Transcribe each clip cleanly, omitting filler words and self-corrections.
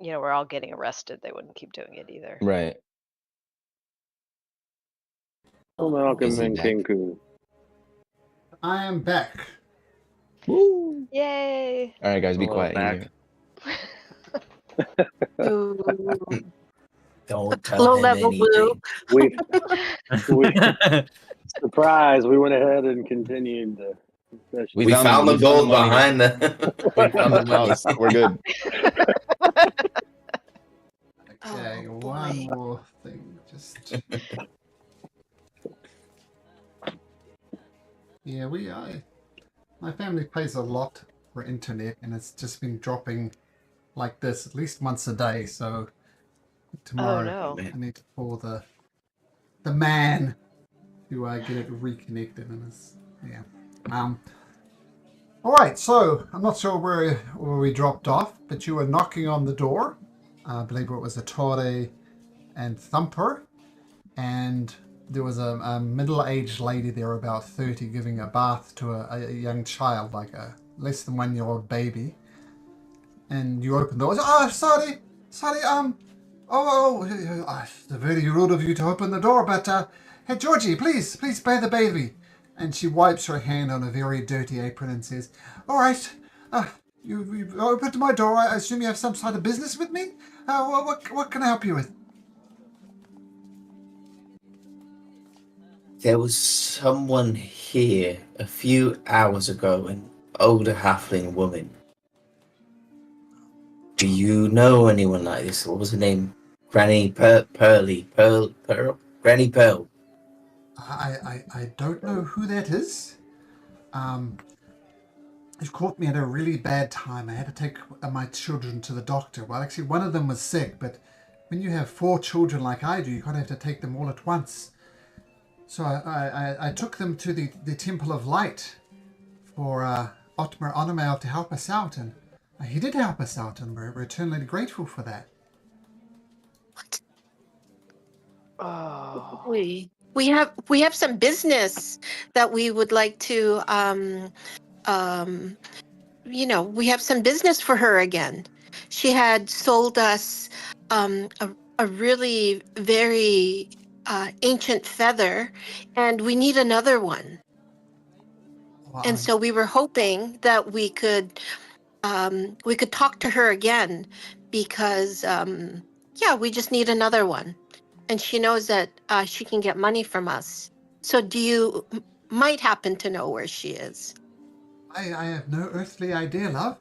we're all getting arrested, they wouldn't keep doing it either. Right. Malcolm Is he and back? Kenku. I am back. Woo! Yay! All right, guys, be Hello, quiet in back. here. Ooh. Don't tell Low him level blue. anything. We surprise. We went ahead and continued the session. We found the gold money. behind the. We found the house. We're good. Okay, Oh, one boy. more thing. Just yeah, my family pays a lot for internet, and it's just been dropping like this at least once a day. So tomorrow no. I need to call the man to get it reconnected, and it's yeah. All right, so I'm not sure where we dropped off, but you were knocking on the door. I believe it was Attore and Thumper, and there was a middle-aged lady there, about 30, giving a bath to a young child, like a less than 1-year-old baby. And you opened the door. Sorry. It's very rude of you to open the door, but hey, Georgie, please bathe the baby. And she wipes her hand on a very dirty apron and says, "All right, you opened my door. I assume you have some sort of business with me. What can I help you with?" There was someone here a few hours ago, an older halfling woman. Do you know anyone like this? What was her name? Granny Pearl? Granny Pearl. I don't know who that is. It caught me at a really bad time. I had to take my children to the doctor. Well, actually, one of them was sick, but when you have 4 children like I do, you can't have to take them all at once. So I took them to the Temple of Light for Ottmar Onomail to help us out, and he did help us out, and we're eternally grateful for that. What? Oh. We have some business that we would like to we have some business for her again. She had sold us a really very ancient feather, and we need another one. Well, And so we were hoping that we could talk to her again, because we just need another one, and she knows that she can get money from us. So do you might happen to know where she is? I have no earthly idea, love.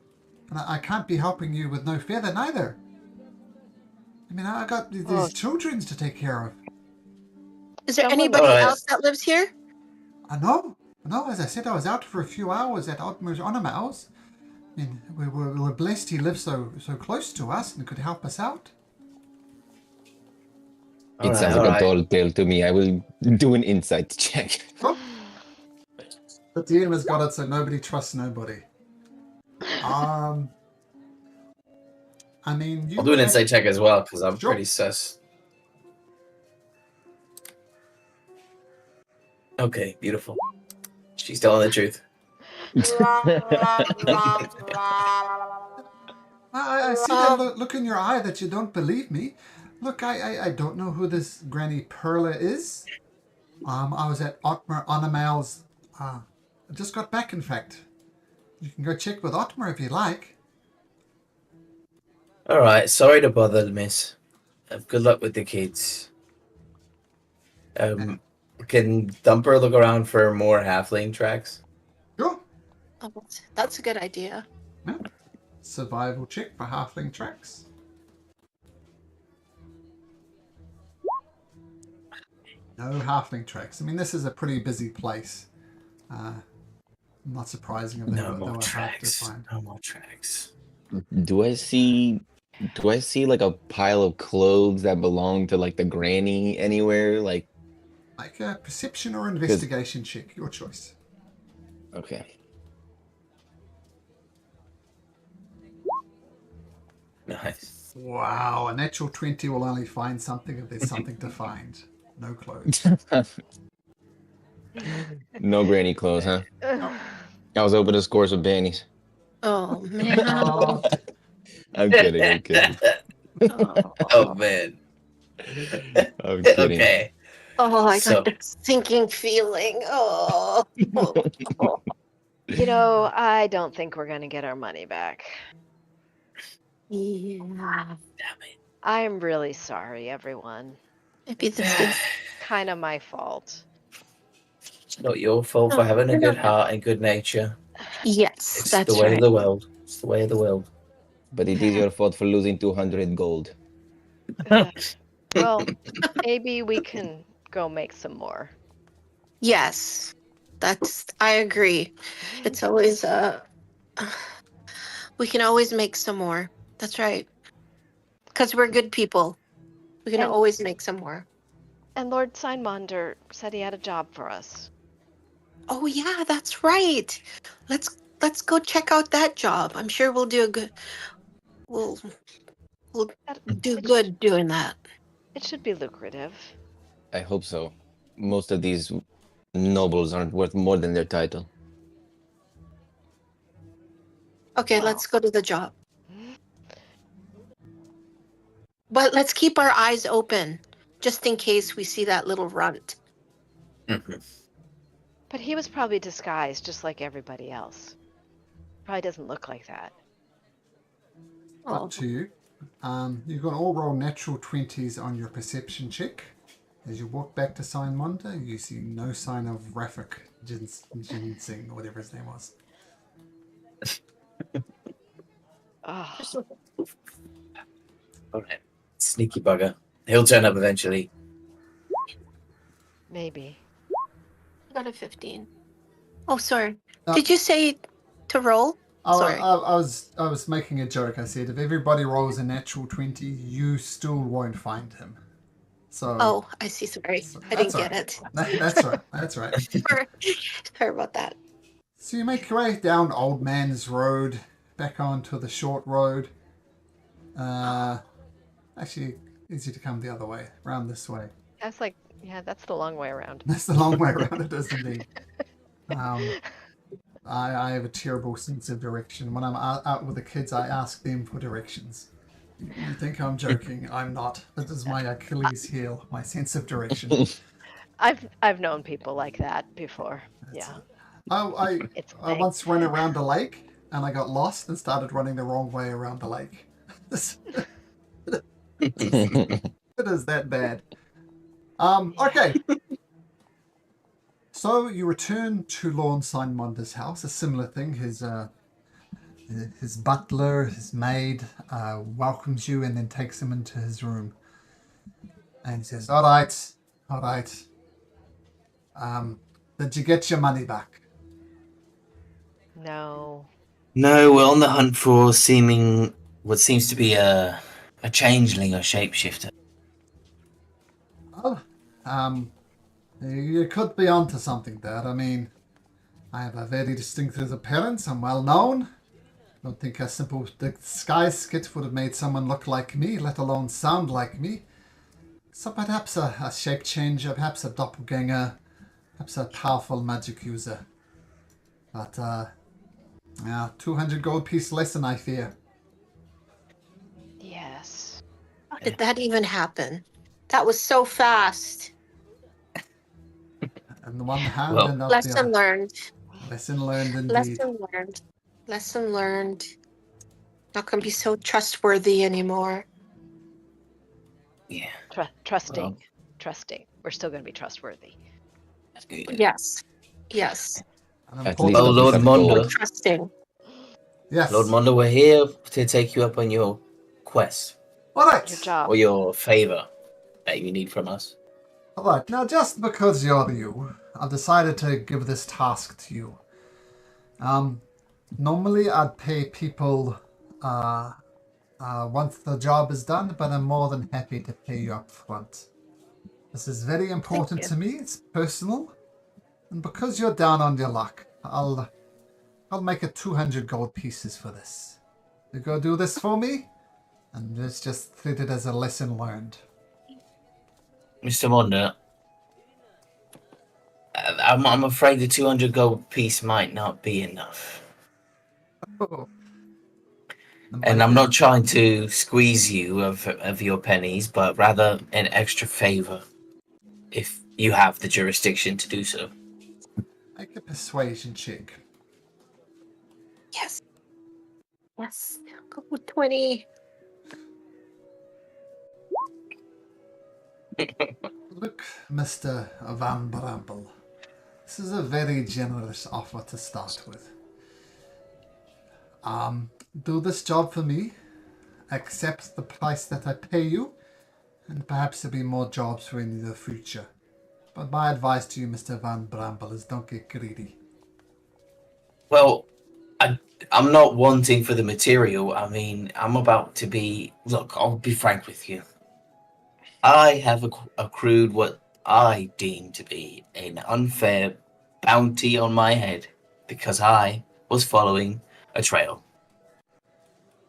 And I can't be helping you with no feather neither. I mean, I got these children to take care of. Is there Someone- anybody Alright. else that lives here? No, as I said, I was out for a few hours at Ottmar's Onomails. I mean, we were blessed he lived so close to us and could help us out. It sounds like a tall tale to me. I will do an insight check. But the end has got it, so nobody trusts nobody. I mean, I'll do an insight check as well, because I'm Sure. pretty sus. Okay, beautiful. She's telling the truth. I see that look in your eye that you don't believe me. Look, I don't know who this Granny Perla is. I was at Ottmar Onomail's. I just got back, in fact. You can go check with Ottmar if you like. Alright, sorry to bother, miss. Good luck with the kids. Can Thumper look around for more halfling tracks? Sure. Oh, that's a good idea. Yeah. Survival check for halfling tracks. No halfling tracks. I mean, this is a pretty busy place. Not surprising if they No were more hard to tracks. find. No more tracks. Do I see like a pile of clothes that belong to like the granny anywhere? Like a perception or investigation check, your choice. Okay. Nice. Wow, a natural 20 will only find something if there's something to find. No clothes. No granny clothes, huh? I was hoping to score some bannies. Oh man. Oh, I'm kidding. Oh man. I'm kidding. Okay. Oh, I So- got this sinking feeling. Oh. You know, I don't think we're going to get our money back. Yeah. Damn it. I'm really sorry, everyone. Maybe this is. Kind of my fault. It's not your fault for Oh, having a you're good not- heart and good nature. Yes, It's the that's way right. of the world. It's the way of the world. But it is your fault for losing 200 gold. Well, maybe we can go make some more. Yes, I agree. It's always, we can always make some more. That's right. Because we're good people. We can And- always make some more. And Lord Signmonder said he had a job for us. Oh yeah, that's right. Let's go check out that job. I'm sure we'll do a good we'll do It good doing that. It should be lucrative. I hope so. Most of these nobles aren't worth more than their title. Okay, Well. let's go to the job. But let's keep our eyes open just in case we see that little runt. Mhm. But he was probably disguised just like everybody else. Probably doesn't look like that. Oh, Up to you. You can all roll natural 20s on your perception check. As you walk back to Signmonder, you see no sign of Rafik Ginseng, or whatever his name was. Oh, Okay. Sneaky bugger. He'll turn up eventually. maybe. I got a 15. Oh, sorry. No. Did you say to roll? Sorry. I was making a joke. I said if everybody rolls a natural 20, you still won't find him. So. Oh, I see. Sorry. I That's didn't get right. it. That's right. That's right. Sorry about that. So you make your way down Old Man's Road, back onto the short road. Actually, easy to come the other way, around this way. That's like, yeah, that's the long way around. That's the long way around. It is indeed. I have a terrible sense of direction. When I'm out with the kids, I ask them for directions. You think I'm joking? I'm not. This is my Achilles heel, my sense of direction. I've known people like that before. That's Yeah. it. I It's a I thing. once went around a lake and I got lost and started running the wrong way around the lake. It is that bad. Okay. So you return to Lorne Signmonder's house. A similar thing. His butler, his maid, welcomes you and then takes him into his room. And he says, "All right. Did you get your money back?" No. No, we're on the hunt for what seems to be a changeling or shapeshifter. Well, you could be onto something there. I mean, I have a very distinctive appearance. I'm well known. Don't think a simple disguise skit would have made someone look like me, let alone sound like me. So perhaps a shape changer, perhaps a doppelganger, perhaps a powerful magic user. But, 200 gold piece less than I fear. Yes. How did that even happen? That was so fast. And the one hand Well, and not the Lesson other. learned. Lesson learned indeed. Lesson learned. Not gonna be so trustworthy anymore. Yeah. Trusting. Well. Trusting. We're still going to be trustworthy. Yes. Yes. And At least Oh, a piece Lord of Mondo. gold. Trusting. Yes. Lord Mondo, we're here to take you up on your quest All right. Your job. or your favor that you need from us. All right. Now, just because you're you, I've decided to give this task to you. Normally I'd pay people once the job is done, but I'm more than happy to pay you up front. This is very important to me. It's personal, and because you're down on your luck, I'll make it 200 gold pieces for this. You go do this for me, and let's just treat it as a lesson learned. Mr. Mondo, I'm afraid the 200 gold piece might not be enough. Oh, And I'm not trying to squeeze you of your pennies, but rather an extra favor, if you have the jurisdiction to do so. Make a persuasion check. Yes. Yes. Go with 20. Look, Mr. Van Bramble, this is a very generous offer to start with. Do this job for me, accept the price that I pay you, and perhaps there'll be more jobs for you in the future. But my advice to you, Mr. Van Bramble, is don't get greedy. Well, I'm not wanting for the material. I mean, I'm about to be. Look, I'll be frank with you. I have accrued what I deem to be an unfair bounty on my head because I was following a trail.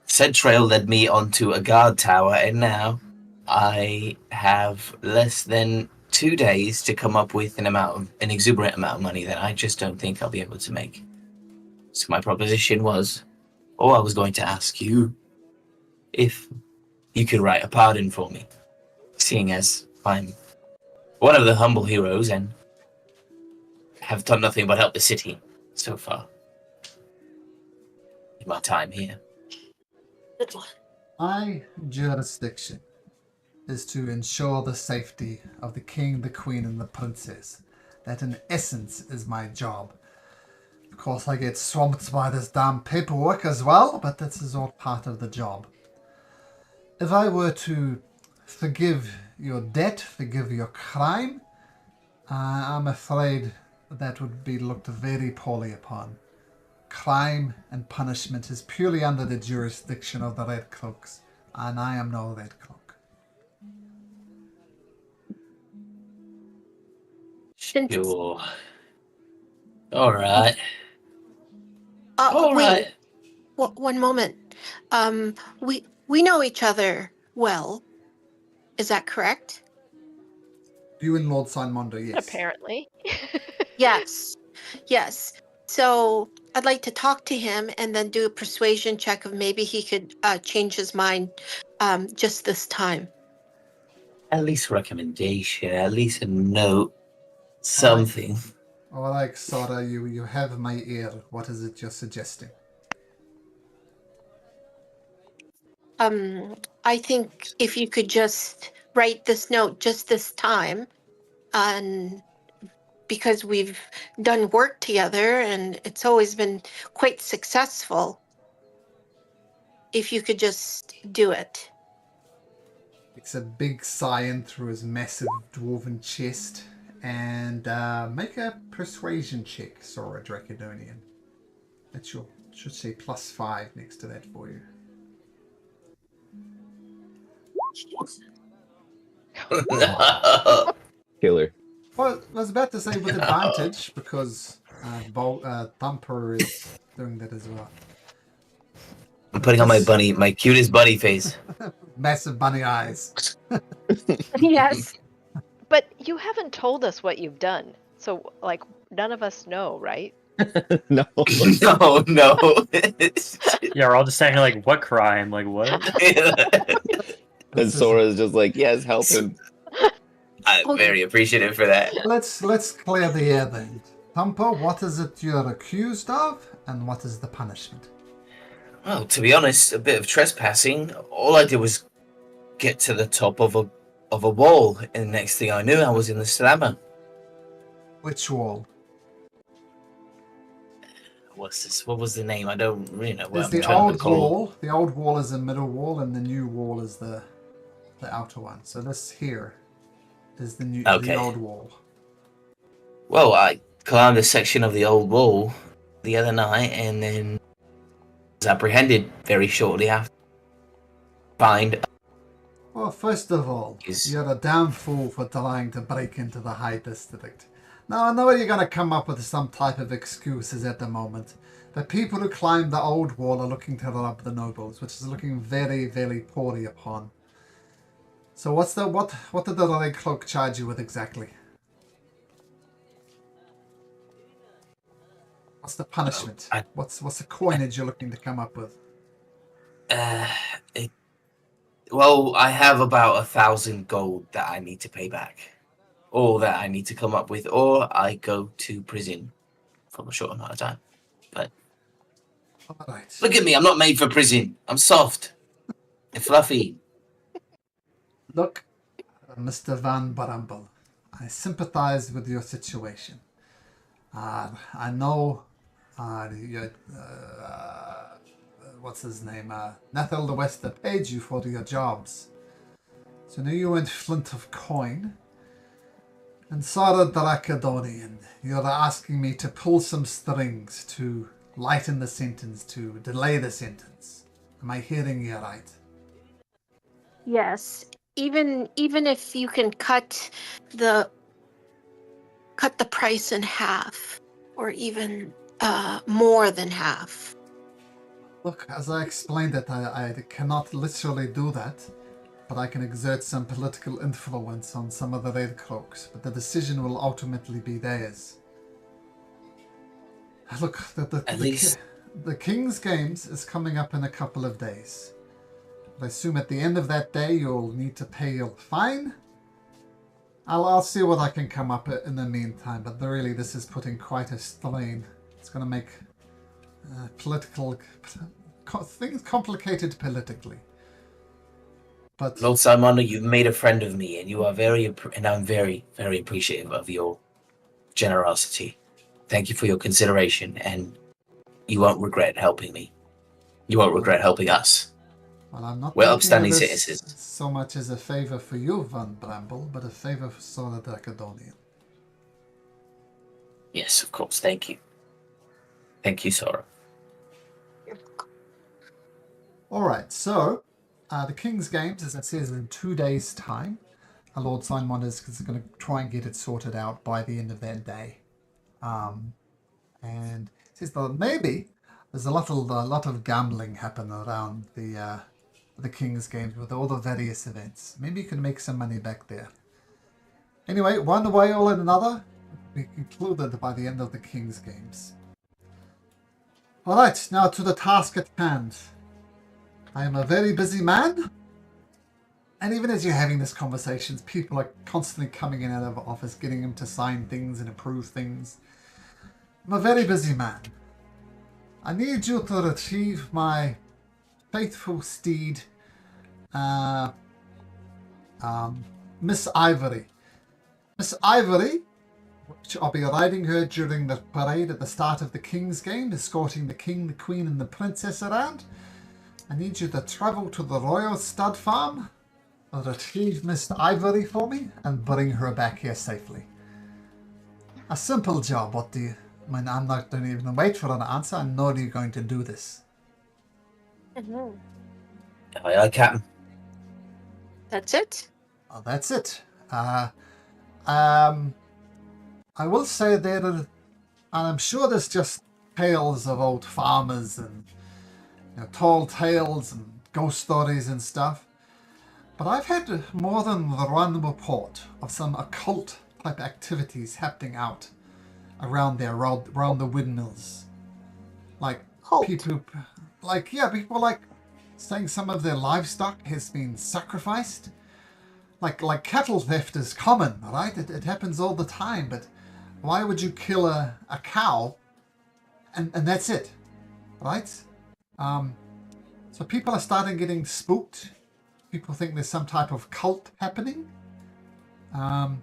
Said trail led me onto a guard tower, and now I have less than 2 days to come up with an exuberant amount of money that I just don't think I'll be able to make. So my proposition was, I was going to ask you if you could write a pardon for me, seeing as I'm one of the humble heroes and have done nothing but help the city so far in my time here. Good one. My jurisdiction is to ensure the safety of the king, the queen, and the princess. That, in essence, is my job. Of course, I get swamped by this damn paperwork as well, but this is all part of the job. If I were to forgive your debt, forgive your crime, I'm afraid that would be looked very poorly upon. Crime and punishment is purely under the jurisdiction of the Red Cloaks, and I am no Red Cloak. Sure. All right. Wait. Right. One moment. We know each other well. Is that correct? You and Lord Simonda, yes. Apparently. Yes. Yes. So I'd like to talk to him and then do a persuasion check of maybe he could change his mind just this time. At least recommendation, at least a note, something. All right, Sora, you have my ear. What is it you're suggesting? I think if you could just write this note just this time, and because we've done work together and it's always been quite successful, if you could just do it. Takes a big sigh in through his massive dwarven chest and make a persuasion check, Sora Dracodonian. That should say +5 next to that for you. Killer. Well, I was about to say with advantage because Thumper is doing that as well. I'm putting on my cutest bunny face. Massive bunny eyes. Yes. But you haven't told us what you've done. So, like, none of us know, right? No. No. Yeah, we're all just saying like, what crime? Like what? And Sora's just like, yes, help him. I'm very appreciative for that. Let's clear the air then. Thumper, what is it you're accused of, and what is the punishment? Well, to be honest, a bit of trespassing. All I did was get to the top of a wall, and the next thing I knew, I was in the slammer. Which wall? What's this? What was the name? I don't really know. There's the old wall. The old wall is the middle wall, and the new wall is the outer one. So this here is the old wall. Well, I climbed a section of the old wall the other night, and then was apprehended very shortly after. Well, first of all, you're a damn fool for trying to break into the High District. Now, I know you're going to come up with some type of excuses at the moment, but people who climb the old wall are looking to rob the nobles, which is looking very, very poorly upon. So what did the Red Cloak charge you with exactly? What's the punishment? What's the coinage you're looking to come up with? Uh, it, well, I have about 1,000 gold that I need to pay back, or that I need to come up with, or I go to prison for a short amount of time. But All right. look at me, I'm not made for prison. I'm soft and fluffy. Look, Mr. Van Bramble, I sympathize with your situation. I know what's his name? Nethel the Wester paid you for your jobs. So now you went Flint of Coin and Sara Dracadonian. You're asking me to pull some strings to lighten the sentence, to delay the sentence. Am I hearing you right? Yes. Even if you can cut the price in half, or even more than half. Look, as I explained it, I cannot literally do that, but I can exert some political influence on some of the Red Cloaks, but the decision will ultimately be theirs. Look, the King's Games is coming up in a couple of days. I assume at the end of that day you'll need to pay your fine. I'll see what I can come up with in the meantime, but really this is putting quite a strain. It's going to make things complicated politically. But Lord Simon, you've made a friend of me, and you are and I'm very, very appreciative of your generosity. Thank you for your consideration, and you won't regret helping me. You won't regret helping us. well, I'm not We're making upstanding this citizens. so much as a favor for you, Van Bramble, but a favor for Sora Dracadonian. Yes, of course. Thank you. Thank you, Sora. Alright, so the King's Games, as it says, in 2 days' time. Lord Simon is going to try and get it sorted out by the end of that day. And it says that maybe there's a lot of gambling happen around the King's Games with all the various events. Maybe you can make some money back there. Anyway, one way or another, we concluded by the end of the King's Games. Alright, now to the task at hand. I am a very busy man. And even as you're having this conversation, people are constantly coming in and out of office, getting him to sign things and approve things. I'm a very busy man. I need you to retrieve my faithful steed, Miss Ivory. Miss Ivory, which I'll be riding her during the parade at the start of the King's Game, escorting the King, the Queen, and the Princess around. I need you to travel to the Royal Stud Farm, retrieve Miss Ivory for me, and bring her back here safely. A simple job. What do you... I mean, I'm not going to even wait for an answer. I know you're going to do this. Mm-hmm. Aye, Captain. That's it? Oh, that's it. I will say there are... And I'm sure there's just tales of old farmers and tall tales and ghost stories and stuff. But I've had more than one report of some occult type activities happening out around there, around the windmills. Like people saying some of their livestock has been sacrificed. Like cattle theft is common, right? It happens all the time, but why would you kill a cow and that's it, right? So people are starting getting spooked. People think there's some type of cult happening. I'm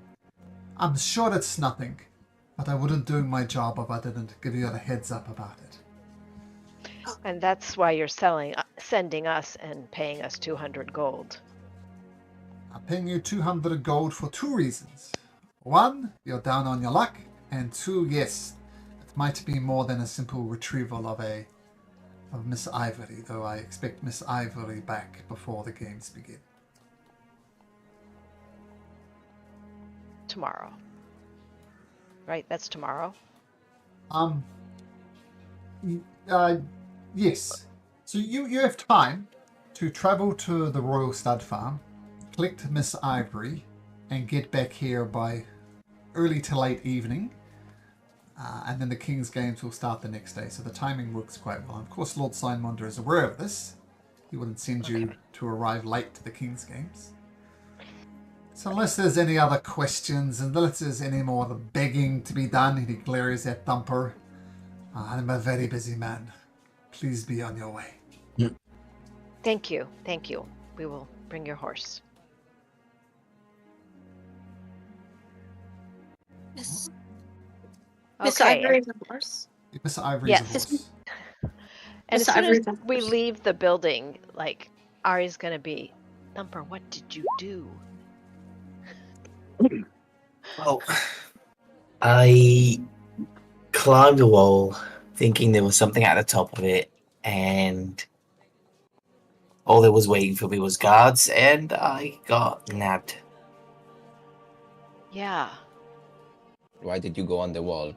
sure it's nothing, but I wouldn't do my job if I didn't give you a heads up about it. And that's why you're sending us and paying us 200 gold. I'm paying you 200 gold for 2 reasons. 1, you're down on your luck, and 2, yes, it might be more than a simple retrieval of Miss Ivory, though I expect Miss Ivory back before the games begin. Tomorrow. Right, that's tomorrow. Yes. So you have time to travel to the Royal Stud Farm, collect Miss Ivory, and get back here by early to late evening. And then the King's Games will start the next day, so the timing works quite well. Of course, Lord Signmonder is aware of this, He wouldn't send you to arrive late to the King's Games. So unless there's any other questions, and unless there's any more of the begging to be done, he glares at Thumper. I'm a very busy man. Please be on your way. Thank you. Thank you. We will bring your horse. Miss Okay. Ivory's a horse. Miss Ivory's Yes. a horse. And Miss as soon as Ivory's a we horse. leave the building, like, Ari's gonna be, Thumper, what did you do? Well, I climbed a wall thinking there was something at the top of it, and all that was waiting for me was guards, and I got nabbed. Yeah. Why did you go on the wall?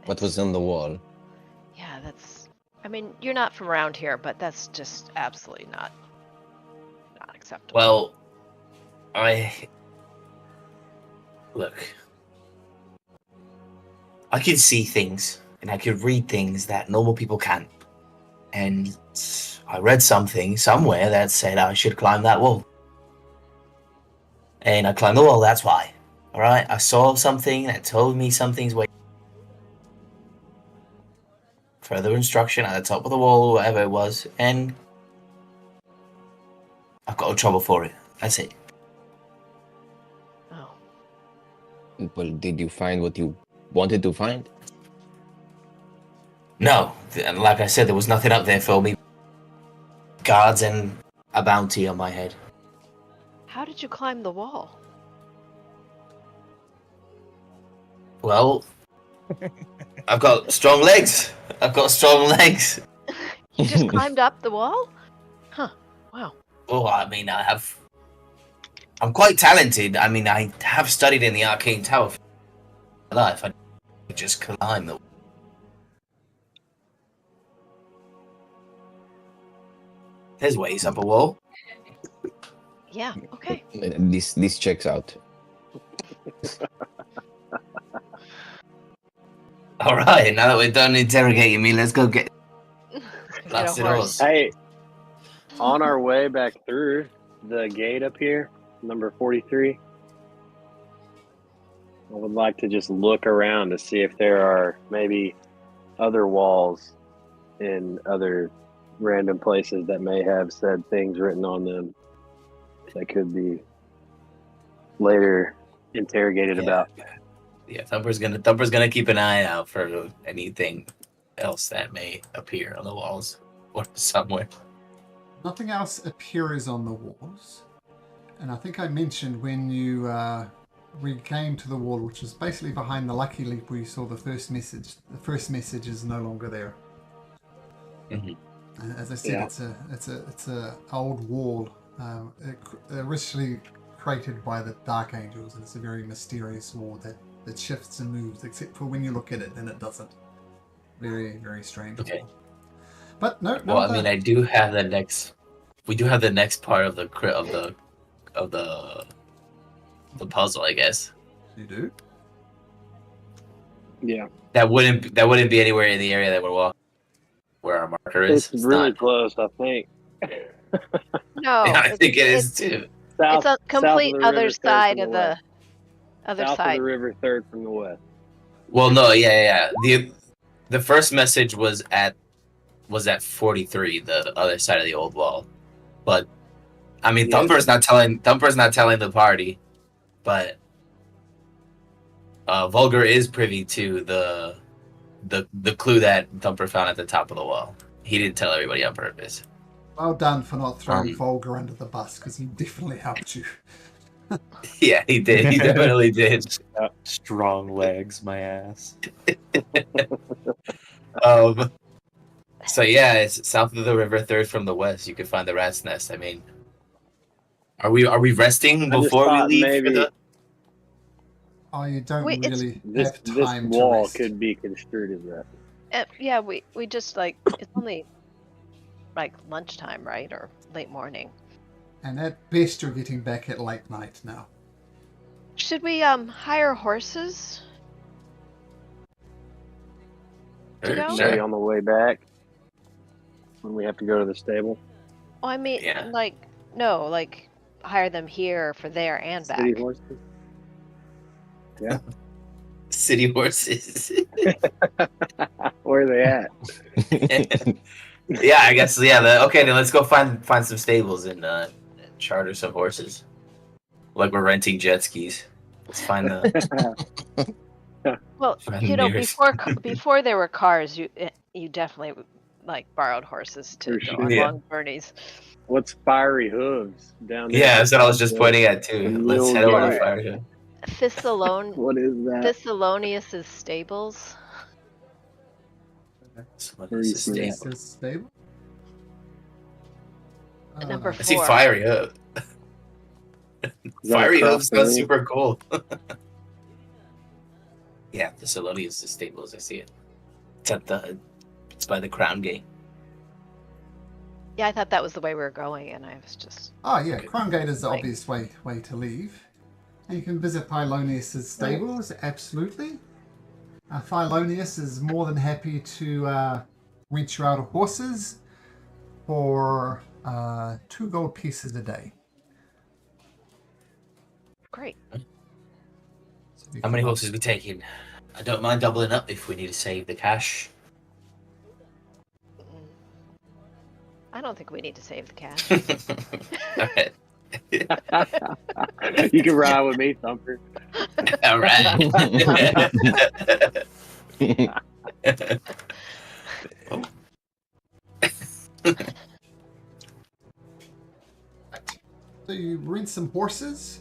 What was on the wall? Yeah, that's. I mean, you're not from around here, but that's just absolutely not acceptable. Well, look. I could see things, and I could read things that normal people can't. And I read something somewhere that said I should climb that wall. And I climbed the wall, that's why. Alright? I saw something that told me something's waiting. Further instruction at the top of the wall, or whatever it was, and I got in trouble for it. That's it. Oh. Well, did you find what you wanted to find? No, and like I said, there was nothing up there for me. Guards and a bounty on my head. How did you climb the wall? Well, I've got strong legs. I've got strong legs. You just climbed up the wall? Huh. Wow. Oh, I mean, I'm quite talented. I mean, I have studied in the Arcane Tower for my life. I just climb the. There's ways up a wall. Yeah, okay. This checks out. All right, now that we're done interrogating me, let's go get Get a blasted horse. horse. Hey, on our way back through the gate up here, number 43, I would like to just look around to see if there are maybe other walls in other random places that may have said things written on them that could be later interrogated about. Yeah, Thumper's gonna keep an eye out for anything else that may appear on the walls or somewhere. Nothing else appears on the walls. And I think I mentioned when you came to the wall, which was basically behind the Lucky Leap where you saw the first message. The first message is no longer there. Mhm. As I said, Yeah. it's a old wall, originally created by the Dark Angels, and it's a very mysterious wall that shifts and moves, except for when you look at it, then it doesn't. Very, very strange Okay. wall. But no. Well, I mean, I do have the next. We do have the next part of the puzzle, I guess. You do. Yeah, That wouldn't be anywhere in the area that we're walking, where our marker is. it's really not. close, I think. No, Yeah, I think it is it's, too. it's a complete south of the other river, third side from of the the west. other South side. of the river, third from the west. Well, no, yeah. The first message was at 43, the other side of the old wall. But I mean, Yeah. Thumper's not telling the party, but Vulgar is privy to the clue that Thumper found at the top of the wall. He didn't tell everybody on purpose. Well done for not throwing Um, Volgar under the bus, because he definitely helped you. Yeah, he did. He definitely did. Strong legs, my ass. So yeah, it's south of the river, third from the west. You can find the rat's nest. I mean, are we resting I just before we thought leave? maybe- For the... Oh, you don't Wait, it's- really This have time to wall rest. could be construed as that. Yeah, we just like it's only like lunchtime, right, or late morning. And at best, you're getting back at late night now. Should we hire horses? To go? Sure. Maybe on the way back when we have to go to the stable. Oh, I mean, Yeah. like, no, like, hire them here for there and City back. horses. City horses. Where are they at? Yeah, I guess. Yeah. Okay, then let's go find some stables and charter some horses. Like we're renting jet skis. Let's find the Well, find the you know, nearest. before there were cars, you definitely like borrowed horses to For go sure. on Yeah. long journeys. What's Fiery Hooves down there? Yeah, that's what I was beside just pointing at the too. Let's mule head over to guard? Fire Hill. Thessalon What is that? Thessalonius's stables. Where you see that? Says stable. Number I see 4. Fiery Hoof. Is that Fiery across Hoof the sounds room? super cool. Yeah, the Salonius is stables. I see it. It's by the Crown Gate. Yeah, I thought that was the way we were going, and I was just Oh yeah, Crown Gate is the Like- obvious way to leave. And you can visit Philonius's stables, absolutely. Philonius is more than happy to rent you out horses for 2 gold pieces a day. great. So you How many can- horses we taking? I don't mind doubling up if we need to save the cash. I don't think we need to save the cash. Alright. You can ride with me, Thumper. Alright. So you rent some horses,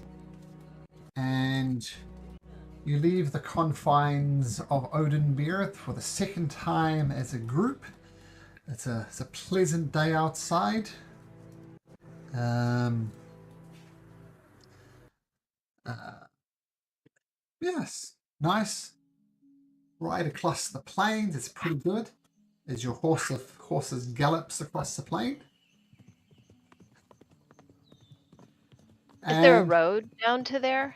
and you leave the confines of Odenbeer for the second time as a group. It's a pleasant day outside. Yes, nice ride across the plains. It's pretty good as your horses gallops across the plain. Is there a And- road down to there?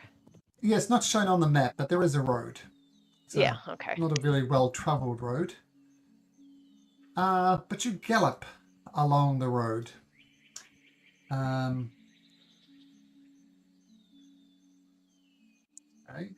Yeah, it's not shown on the map, but there is a road. It's Yeah, okay. not a very well-traveled road. But you gallop along the road. Okay.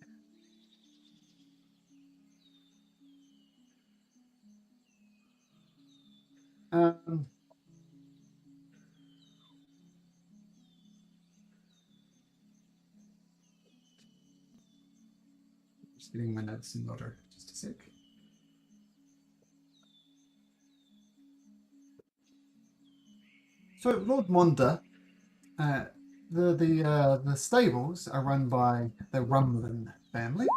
Just getting my notes in order. Just a sec. So Lord Monda, the stables are run by the Rumlin family,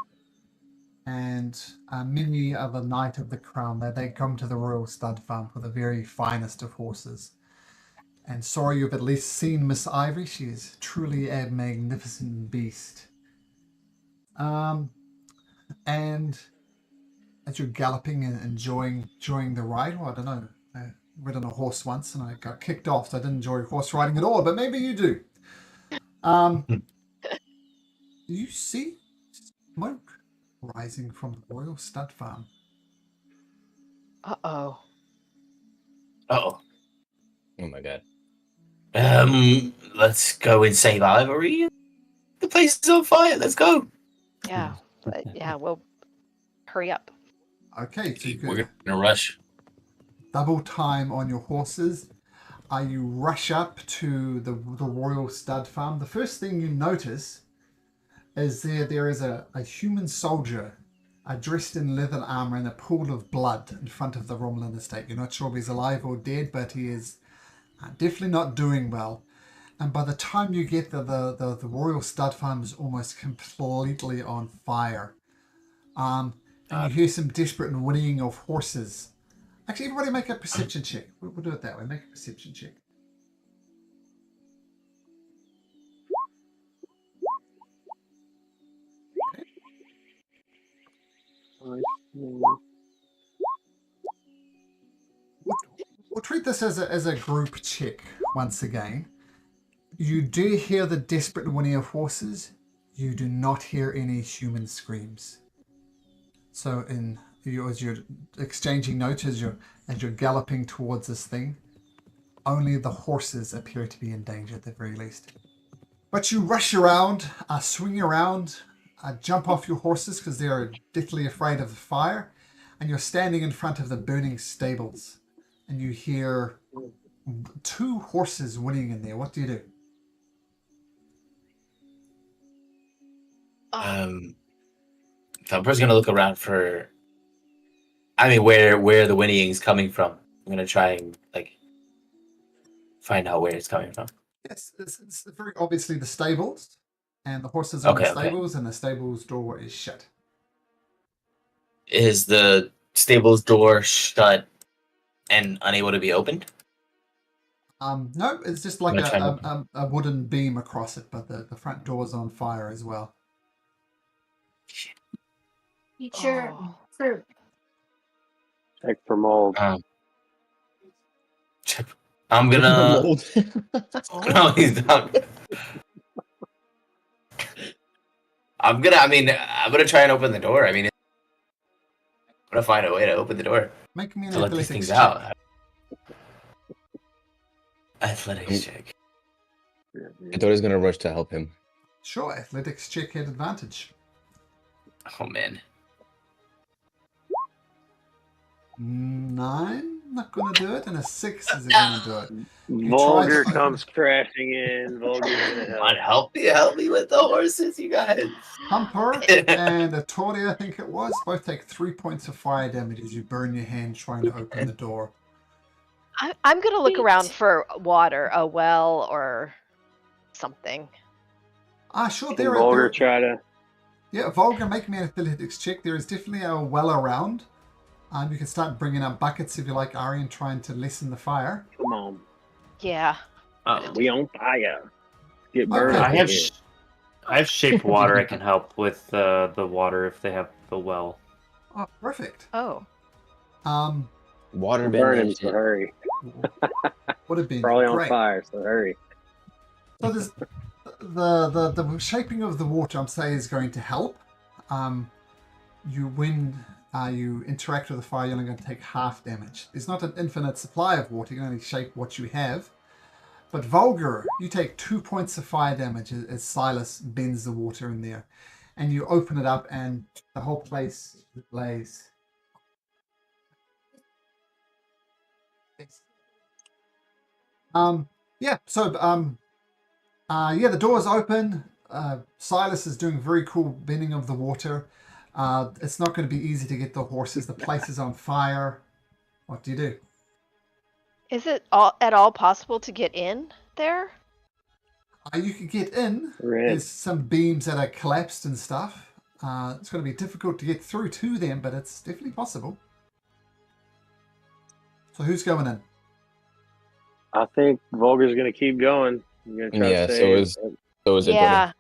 and many of the Knight of the Crown they come to the Royal Stud Farm for the very finest of horses. And sorry you've at least seen Miss Ivory. She is truly a magnificent beast. And as you're galloping and enjoying the ride, well, I don't know. I rode on a horse once and I got kicked off, so I didn't enjoy horse riding at all. But maybe you do. Do you see smoke rising from the Royal Stud Farm? Uh-oh. Uh-oh. Oh my god. Let's go and save Ivory. The place is on fire. Let's go. Yeah. Yeah, we'll hurry up. Okay, so you We're could gonna rush. double time on your horses. You rush up to the Royal Stud Farm. The first thing you notice is there is a human soldier dressed in leather armor and a pool of blood in front of the Romulin estate. You're not sure if he's alive or dead, but he is definitely not doing well. And by the time you get there, the Royal Stud Farm is almost completely on fire. And you hear some desperate whinnying of horses. Actually, everybody make a perception check. We'll do it that way. Make a perception check. We'll treat this as a group check once again. You do hear the desperate whinny of horses. You do not hear any human screams. So as you're exchanging notes, as you're galloping towards this thing, Only the horses appear to be in danger at the very least. But you rush around, swing around, jump off your horses because they are deathly afraid of the fire, and you're standing in front of the burning stables, and you hear 2 horses whinnying in there. What do you do? Thumper's gonna look around for. I mean, where the whinnying is coming from. I'm gonna try and find out where it's coming from. Yes, it's very obviously the stables, and the horses are in the Okay. stables, and the stables door is shut. Is the stable's door shut and unable to be opened? No, it's just like I'm gonna try a wooden beam across it, but the front door's on fire as well. Eat your Oh. fruit. Check for mold. I'm gonna. Mold. No, he's not. I'm gonna try and open the door. I mean, I'm gonna find a way to open the door Make me an to let these athletics things check. out. Athletics check. I thought he was gonna rush to help him. Sure, athletics check at advantage. Oh man. 9, not gonna do it, and a 6 is gonna do it. Vulgar tried to- comes crashing in. Vulgar's gonna Come on, help. help me with the horses, you guys. Humper and a Tori, I think it was, both take 3 points of fire damage as you burn your hand trying to open the door. I'm going to look Sweet. around for water, a well or something. Sure, Can there Vulgar are. try to? Yeah, Volga, make me an athletics check. There is definitely a well around. You can start bringing up buckets if you like, Ari, and trying to lessen the fire. Come on, Yeah. we on fire. Get burned. Okay. up in here. I have shaped water. I can help with the water if they have the well. Oh, perfect. Oh. Water Burning, bending. so hurry. Would have been Probably on great. fire, so hurry. So there's the shaping of the water, I'm saying, is going to help. When you interact with the fire, you're only going to take half damage. There's not an infinite supply of water. You can only shape what you have. But Vulgar, you take 2 points of fire damage as Silas bends the water in there. And you open it up and the whole place blaze. The door is open. Silas is doing very cool bending of the water. It's not going to be easy to get the horses. The place is on fire. What do you do? Is it at all possible to get in there? You can get in. Red. There's some beams that are collapsed and stuff. It's going to be difficult to get through to them, but it's definitely possible. So who's going in? I think Vulgar's gonna keep going. You're gonna try Yeah, to so stay. is it. Yeah.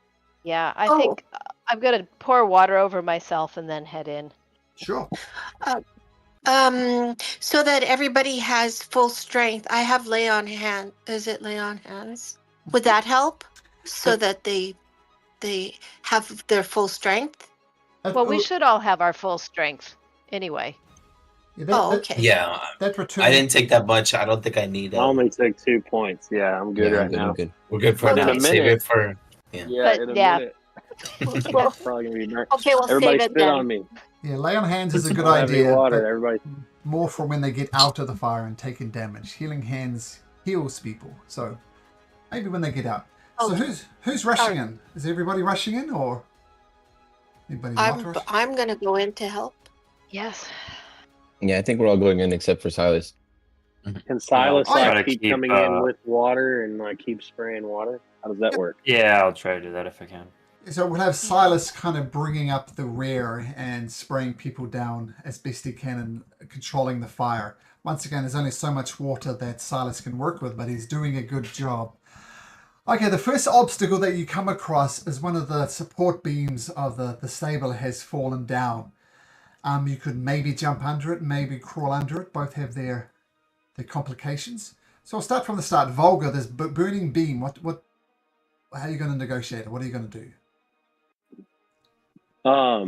Yeah. I Oh. think I'm going to pour water over myself and then head in. Sure. So that everybody has full strength. I have lay on hand. Is it lay on hands? Would that help? So that they have their full strength? Well, we should all have our full strength anyway. Yeah, Oh, okay. Yeah, That return. I didn't take that much. I don't think I need. I only took 2 points. Yeah, I'm good Yeah, right I'm good, now. I'm good. We're good for Okay. now. In a Save minute. it for. Yeah, But, in a yeah. minute. Well, Probably gonna be burned. okay, we'll Everybody save it spit then. on me. Yeah, lay on hands is a good I don't have any idea. water. but Everybody. more for when they get out of the fire and taking damage. Healing hands heals people. So maybe when they get out. So Okay. who's rushing in? Is everybody rushing in or anybody not rushing? I'm gonna go in to help. Yes. Yeah, I think we're all going in except for Silas. Can Silas I'll try like to keep keep, coming in with water and like keep spraying water? How does that work? Yeah, I'll try to do that if I can. So we'll have Silas kind of bringing up the rear and spraying people down as best he can and controlling the fire. Once again, there's only so much water that Silas can work with, but he's doing a good job. Okay, the first obstacle that you come across is one of the support beams of the stable has fallen down. You could maybe jump under it, maybe crawl under it. Both have their complications. So I'll start from the start. Volga, this burning beam. How are you going to negotiate it? What are you going to do? Well,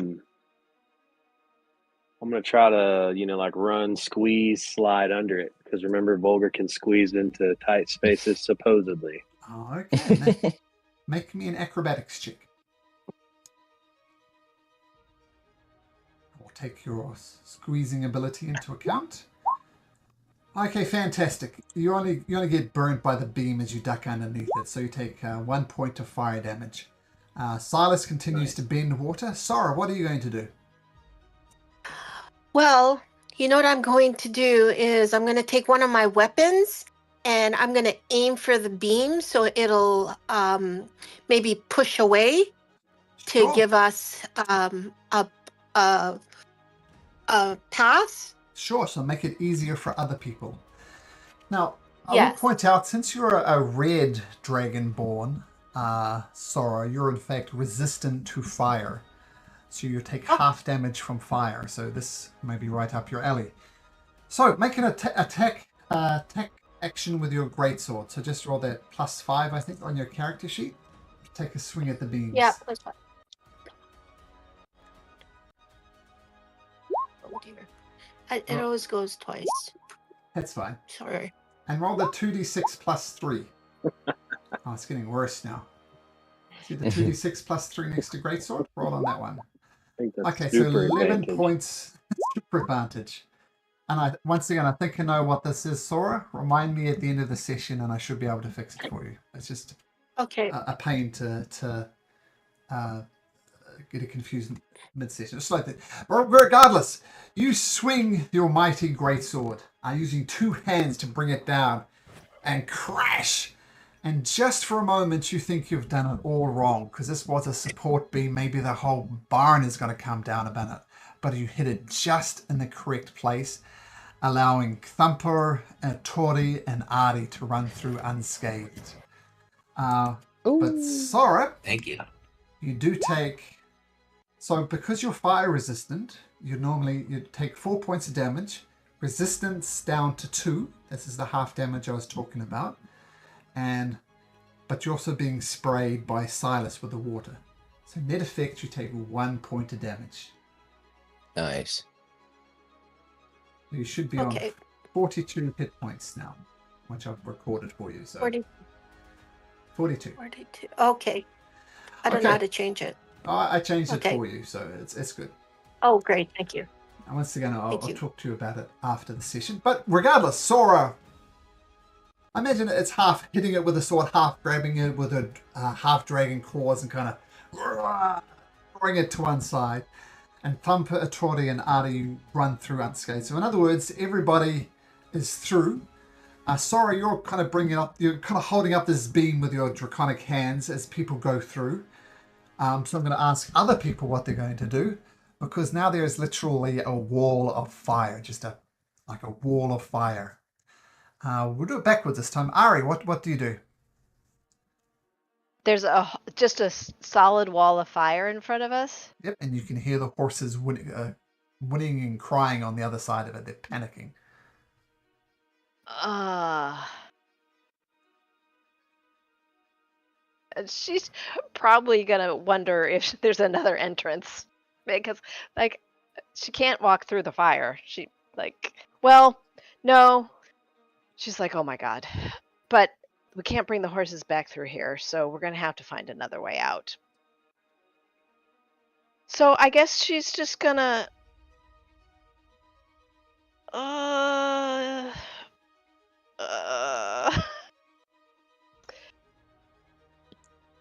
I'm gonna try to, like run, squeeze, slide under it. Because remember, Volgar can squeeze into tight spaces, supposedly. Oh, okay. Make me an acrobatics check. I'll take your squeezing ability into account. Okay, fantastic. You only get burnt by the beam as you duck underneath it, so you take 1 point of fire damage. Silas continues to bend water. Sora, what are you going to do? Well, you know what I'm going to do is I'm going to take one of my weapons and I'm going to aim for the beam so it'll maybe push away to Sure. give us a pass. Sure, so make it easier for other people. Now, I will Yes. point out, since you're a red dragonborn, Sora, you're in fact resistant to fire. So you take half damage from fire. So this may be right up your alley. So make an attack action with your greatsword. So just roll that +5, I think, on your character sheet. Take a swing at the beams. Yeah, that's fine. Oh dear. It always goes twice. That's fine. Sorry. And roll the 2d6 +3. Oh, it's getting worse now. See the 2d6 +3 next to greatsword? Roll on that one. I think that's Okay, so super 11 advantage. points. Super advantage. And once again, I think I know what this is, Sora. Remind me at the end of the session and I should be able to fix it for you. It's just Okay. a pain to get it confused mid-session. It's like that. But regardless, you swing your mighty greatsword, using two hands to bring it down, and crash. And just for a moment, you think you've done it all wrong, because this was a support beam. Maybe the whole barn is going to come down about it. But you hit it just in the correct place, allowing Thumper, Tori, and Artie to run through unscathed. But Sora, Thank you. you do take... So because you're fire resistant, you'd take 4 points of damage. Resistance down to 2. This is the half damage I was talking about. But you're also being sprayed by Silas with the water. So net effect, you take 1 point of damage. Nice. You should be Okay. on 42 hit points now, which I've recorded for you. So 42. 42. Okay. I don't know Okay. how to change it. I changed it Okay. for you, so it's good. Oh, great. Thank you. And once again, I'll Thank you. talk to you about it after the session. But regardless, Sora, I imagine it's half hitting it with a sword, half grabbing it with a half dragging claws and kind of throwing it to one side. And Thumper, Atrodi, and Artie run through unscathed. So in other words, everybody is through. Sora, you're kind of you're kind of holding up this beam with your draconic hands as people go through. So I'm going to ask other people what they're going to do, because now there is literally a wall of fire, just like a wall of fire. We'll do it backwards this time. Ari, what do you do? There's just a solid wall of fire in front of us. Yep, and you can hear the horses whinnying and crying on the other side of it. They're panicking. And she's probably gonna wonder if there's another entrance, because like she can't walk through the fire. No. She's like, oh my god, but we can't bring the horses back through here, so we're gonna have to find another way out. So I guess she's just gonna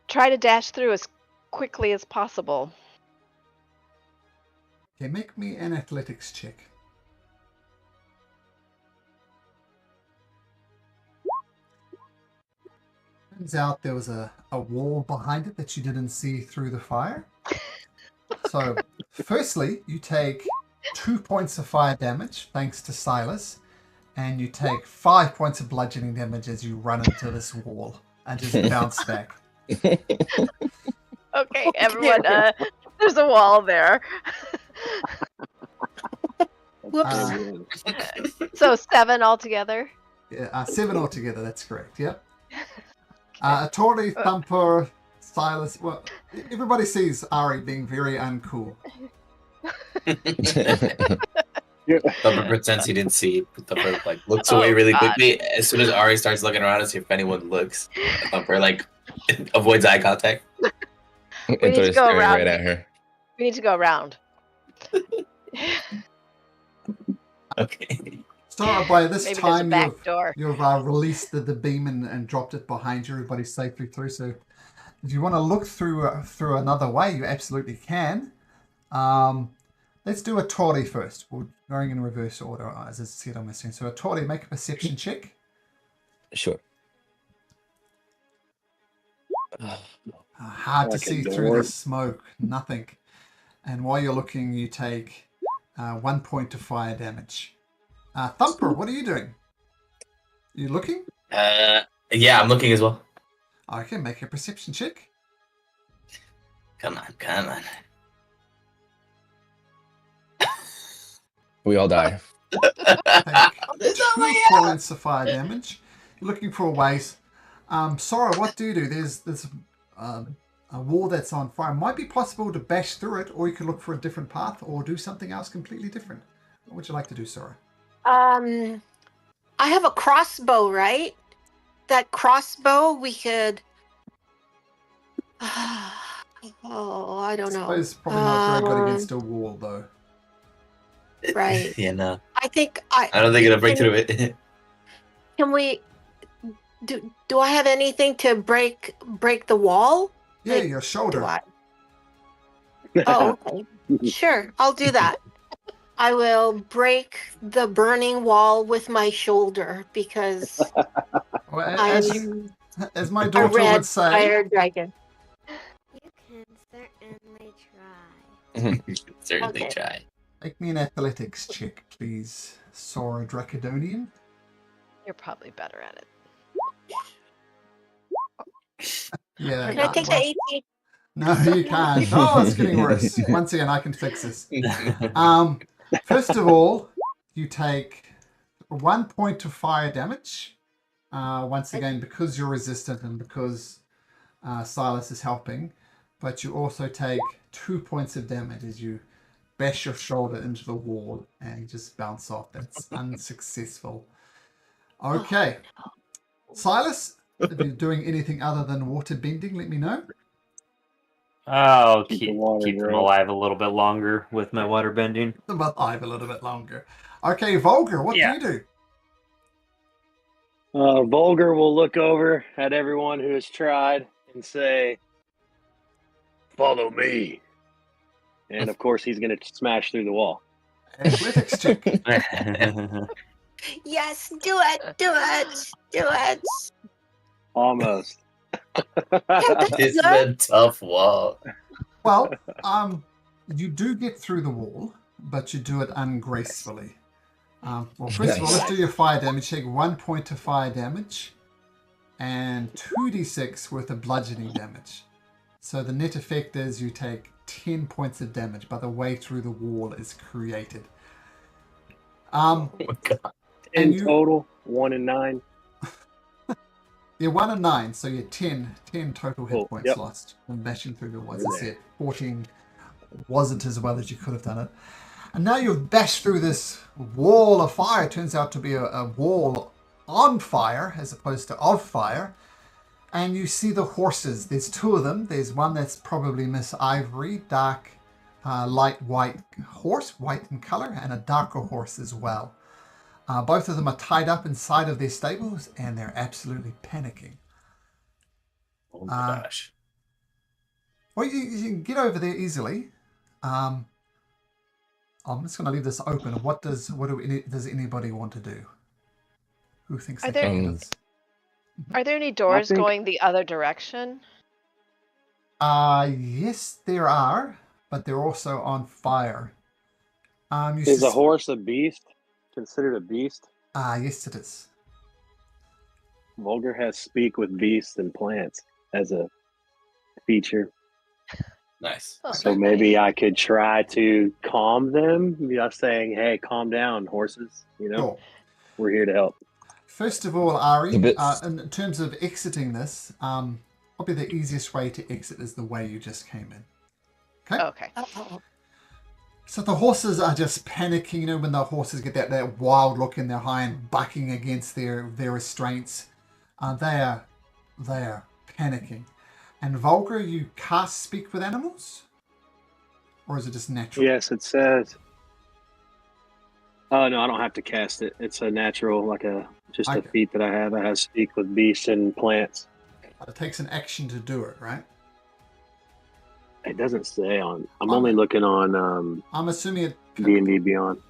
try to dash through as quickly as possible. Okay, make me an athletics check. Turns out there was a wall behind it that you didn't see through the fire. So, firstly, you take 2 points of fire damage, thanks to Silas, and you take 5 points of bludgeoning damage as you run into this wall and just bounce back. Okay, everyone, there's a wall there. Whoops. So 7 altogether. Yeah, 7 altogether, that's correct, yep. Tori, Thumper, Silas, well, everybody sees Ari being very uncool. Thumper pretends he didn't see it, but Thumper like looks Oh, away really God. quickly. As soon as Ari starts looking around to see if anyone looks, Thumper like avoids eye contact. We And need to started go staring around. right at her. We need to go around. Okay. So by this Maybe there's a time, back door. you've released the beam and dropped it behind you. Everybody's safely through. So if you want to look through another way, you absolutely can. Let's do a Tori first. We're going in reverse order, as I said on my screen. So a Tori, make a perception check. Sure. Hard to Like a see through door. the smoke. Nothing. And while you're looking, you take 1 point of fire damage. Thumper, what are you doing? You looking? Yeah, I'm looking as well. Okay, make a perception check. Come on. We all die. Take 2 points of fire damage. You're looking for a ways. Sora, what do you do? There's a wall that's on fire. It might be possible to bash through it, or you could look for a different path, or do something else completely different. What would you like to do, Sora? I have a crossbow, right? That crossbow we could. Oh, I don't know. It's probably not very good against a wall, though. Right. Yeah, no. I think I don't think it'll break through it. Can we? Do I have anything to break the wall? Yeah, Like, your Do shoulder. I? Oh, okay. Sure, I'll do that. I will break the burning wall with my shoulder because Well, I'm as my a daughter red would say, fire dragon. You can certainly try. Certainly Okay. try. make me an athletics check, please, Sora Dracodonian. You're probably better at it. Yeah. Can I take well, the 18? No, you can't. Oh, it's getting worse. Once again, I can fix this. First of all, you take 1 point of fire damage. Once again, because you're resistant and because Silas is helping, but you also take 2 points of damage as you bash your shoulder into the wall and you just bounce off. That's unsuccessful. Okay. Silas, if you're doing anything other than water bending, let me know. I'll Keep the keep water them great. alive a little bit longer with my water bending. But I have a little bit longer. Okay, Volgar, what do Yeah. you do? Vulgar will look over at everyone who has tried and say, "Follow me." And of course, he's going to smash through the wall. Athletics check. Yes, do it. Almost. It's a tough wall. Well, you do get through the wall, but you do it ungracefully. Well, first of all, let's do your fire damage. Take 1 point of fire damage and 2d6 worth of bludgeoning damage. So the net effect is you take 10 points of damage by the way through the wall is created. Oh my god. In you- total, 1 and 9. You're 1 and 9, so you're 10 total hit Oh, points yep. lost from bashing through the wall. As Right I said, 14 wasn't as well as you could have done it. And now you've bashed through this wall of fire. It turns out to be a wall on fire as opposed to of fire. And you see the horses. There's 2 of them. There's one that's probably Miss Ivory, dark, light white horse, white in color, and a darker horse as well. Both of them are tied up inside of their stables, and they're absolutely panicking. Oh my gosh. Well, you can get over there easily. I'm just going to leave this open. Does anybody want to do? Who thinks Are they there- can do this? Are there any doors think- going the other direction? Yes, there are, but they're also on fire. Is a horse a beast? Considered a beast? Yes, it is. Vulgar has speak with beasts and plants as a feature. Nice. Oh, So maybe I could try to calm them by saying, "Hey, calm down, horses. You know, Sure. we're here to help." First of all, Ari, A bit- in terms of exiting this, probably the easiest way to exit is the way you just came in. Okay? Okay. Uh-oh. So the horses are just panicking, you know, when the horses get that wild look in their eye and bucking against their restraints. They are panicking. And Vulgar, you cast Speak with Animals? Or is it just natural? Yes, it says. Oh no, I don't have to cast it. It's a natural, like a Okay. feat that I have. I have speak with beasts and plants. But it takes an action to do it, right? It doesn't say on. I'm Okay. only looking on I'm assuming it. D&D Beyond.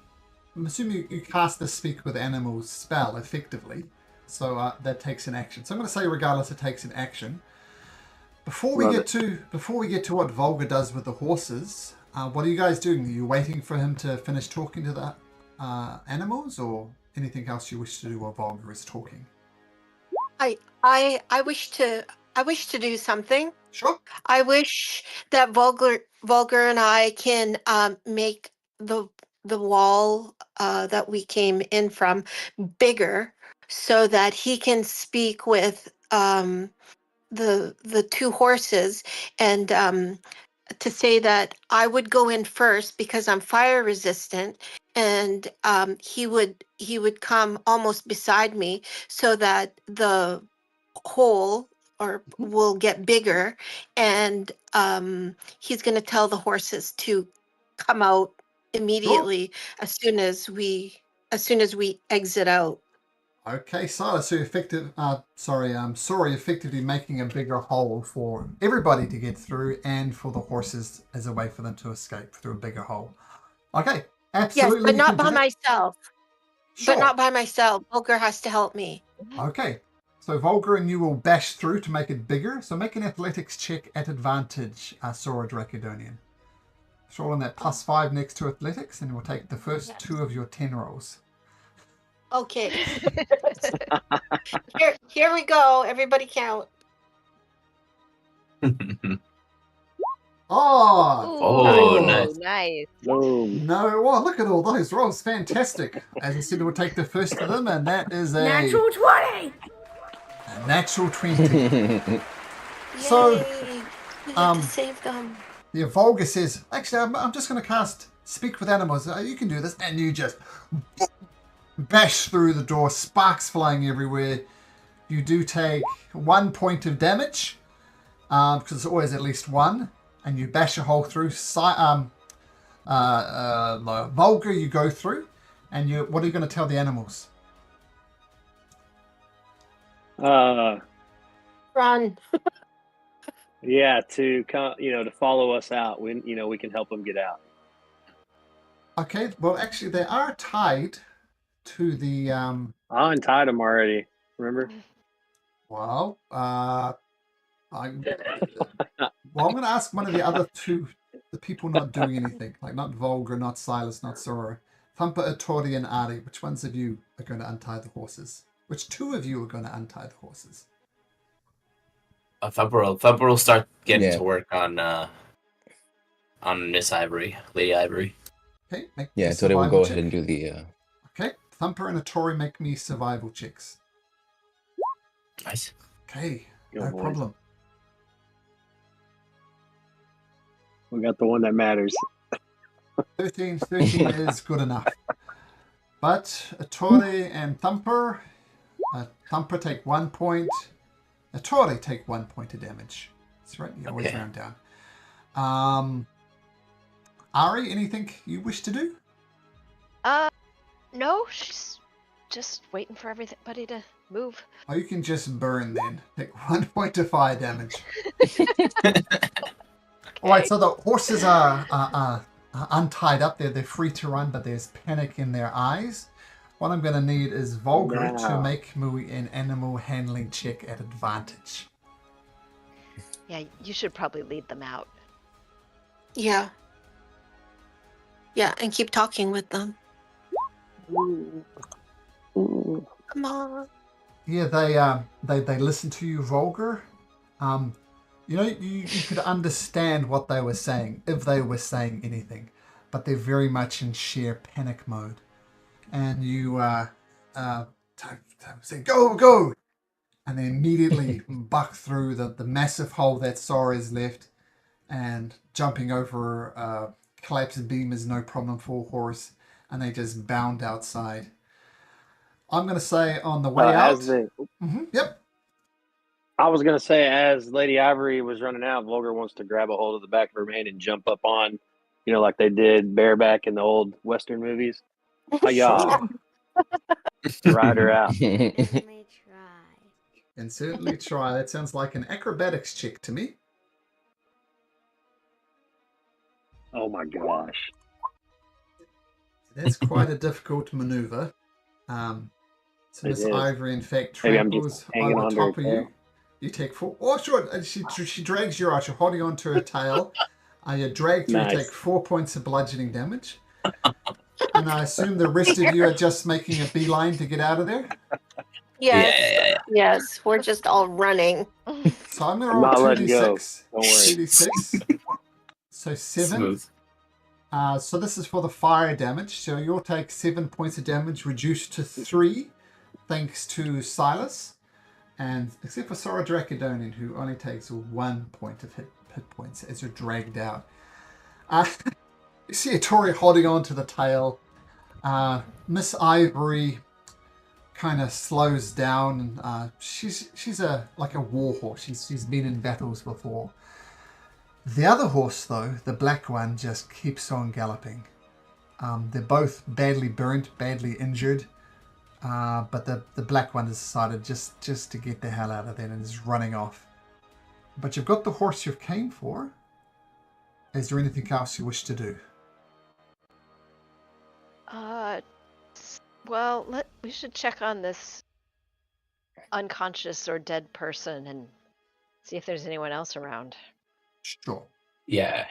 I'm assuming you cast the Speak with Animals spell effectively, so that takes an action. So I'm going to say, regardless, it takes an action. Before we Love get to what Volga does with the horses, what are you guys doing? Are you waiting for him to finish talking to the animals, or anything else you wish to do while Volga is talking? I wish to do something. Sure. I wish that Vulgar and I can make the wall that we came in from bigger, so that he can speak with the two horses, and to say that I would go in first because I'm fire resistant, and he would come almost beside me, so that the hole or will get bigger, and he's going to tell the horses to come out immediately as soon as we exit out. Okay, Silas, so effectively making a bigger hole for everybody to get through, and for the horses as a way for them to escape through a bigger hole. Okay, absolutely. Yes, but you not can do by that. myself. Sure. But not by myself. Vulgar has to help me. Okay, so Volga and you will bash through to make it bigger. So make an athletics check at advantage, Sora Dracodonian. So roll on that +5 next to athletics, and we'll take the first 2 of your 10 rolls. Okay. Here we go. Everybody count. Oh, Oh, Ooh, nice. nice. Boom. no. Well, look at all those rolls. Fantastic. As I said, we'll take the first of them, and that is Natural 20! a natural 20. So, Yay. We get to save them. The Volga says, actually, I'm just going to cast Speak with Animals. You can do this. And you just bash through the door, sparks flying everywhere. You do take 1 point of damage, because it's always at least 1. And you bash a hole through. Volga, you go through. And what are you going to tell the animals? Run. Yeah, to come, to follow us out. We can help them get out. Okay, well, actually, they are tied to the. I untied them already. Remember? Well, I'm going to ask one of the other 2, the people not doing anything, like not Volga, not Silas, not Sora. Thumper, Atori, and Ari. Which ones of you are going to untie the horses? Which 2 of you are going to untie the horses? Thumper will start getting Yeah. to work on Miss Ivory, Lady Ivory. Okay, make Yeah, me a so they will survival go check. ahead and do the. Okay, Thumper and Atori, make me survival checks. Nice. Okay, Go no boys. problem. We got the one that matters. 13 is good enough. But Atori and Thumper, Thumper take 1 point. Atori take 1 point of damage. That's right, you always Okay. round down. Ari, anything you wish to do? No, she's just waiting for everybody to move. Or you can just burn then. Take 1 point of fire damage. All right, so the horses are untied up. They're free to run, but there's panic in their eyes. What I'm going to need is Volgar to Wow. make me an animal handling check at advantage. Yeah, you should probably lead them out. Yeah. Yeah, and keep talking with them. Come on. Yeah, they listen to you, Volgar. You could understand what they were saying if they were saying anything, but they're very much in sheer panic mode. And you say go, and they immediately buck through the massive hole that Sora's left, and jumping over collapse beam is no problem for a horse, and they just bound outside. I'm going to say on the way out. Yep. I was going to say, as Lady Ivory was running out, Volgar wants to grab a hold of the back of her mane and jump up on, like they did bareback in the old Western movies. Hi-ya. Ride her out. Certainly try. And certainly try. That sounds like an acrobatics check to me. Oh my gosh. That's quite a difficult maneuver. So Miss Ivory, in fact, Maybe I'm tramples just hanging over on to top her of you. tail. You take 4. Oh, sure. And she drags you out. You're holding onto her tail. You drag through, Nice. take 4 points of bludgeoning damage. And I assume the rest of you are just making a beeline to get out of there? Yes. Yeah. Yes. We're just all running. So I'm going to I'm roll not letting go. 2d6. Don't worry. 2d6. So 7. Smooth. So this is for the fire damage. So you'll take 7 points of damage, reduced to 3, thanks to Silas. And except for Sora Dracodonian, who only takes 1 point of hit points as you're dragged out. You see a Tori holding on to the tail. Miss Ivory kind of slows down. And she's like a war horse. She's been in battles before. The other horse, though, the black one, just keeps on galloping. They're both badly burnt, badly injured. But the black one has decided just to get the hell out of there and is running off. But you've got the horse you've came for. Is there anything else you wish to do? Well, we should check on this unconscious or dead person and see if there's anyone else around. Sure. Yeah.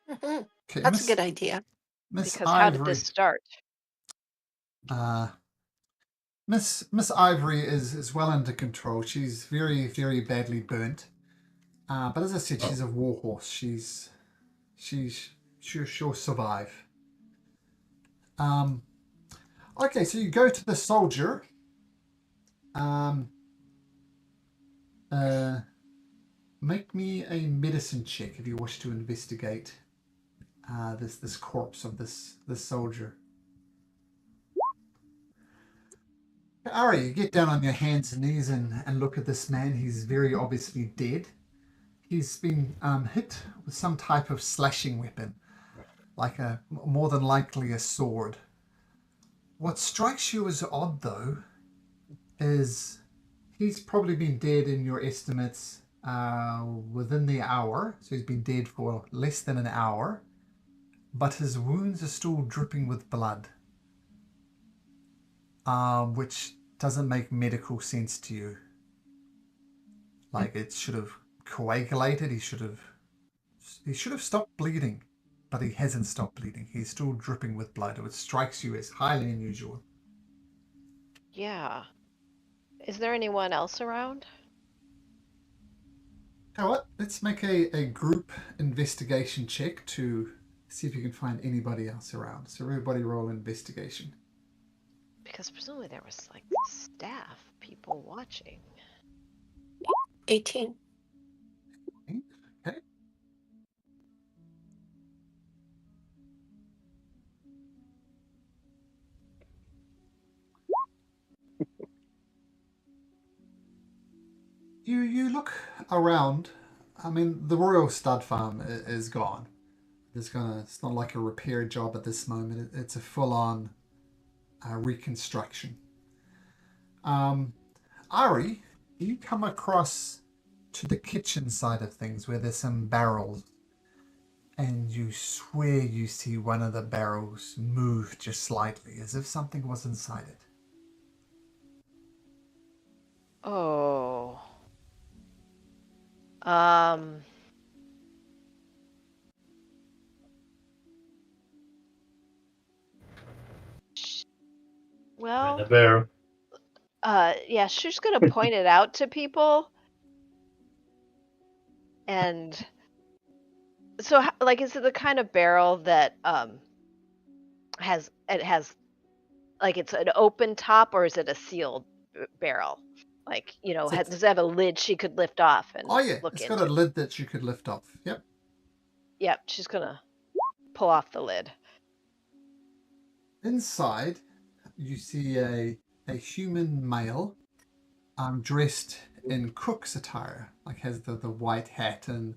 Mhm. Okay, That's a good idea. Miss Because Ivory. how did this start? Miss Ivory is well under control. She's very, very badly burnt. But as I said, she's a war horse. She'll survive. Okay, so you go to the soldier. Make me a medicine check if you wish to investigate this corpse of this soldier. Ari, you get down on your hands and knees and look at this man. He's very obviously dead. He's been hit with some type of slashing weapon, like more than likely a sword. What strikes you as odd, though, is he's probably been dead in your estimates within the hour. So he's been dead for less than an hour, but his wounds are still dripping with blood. Which doesn't make medical sense to you. Like it should have coagulated. He should have stopped bleeding, but he hasn't stopped bleeding. He's still dripping with blood, which strikes you as highly unusual. Yeah. Is there anyone else around? You know what? Let's make a group investigation check to see if you can find anybody else around. So everybody roll investigation. Because presumably there was like staff, people watching. 18. Okay. You look around. I mean, the Royal Stud Farm is gone. It's not like a repair job at this moment. It's a full-on reconstruction. Ari, you come across to the kitchen side of things where there's some barrels, and you swear you see one of the barrels move just slightly, as if something was inside it. Oh. Well, The bear. yeah, she's gonna point it out to people. And so, like, is it the kind of barrel that has like it's an open top, or is it a sealed barrel? Like, does it have a lid she could lift off and Oh yeah, look it's into? got a lid that you could lift off. Yep. Yep, she's gonna pull off the lid. Inside, you see a human male, dressed in cook's attire, like has the white hat and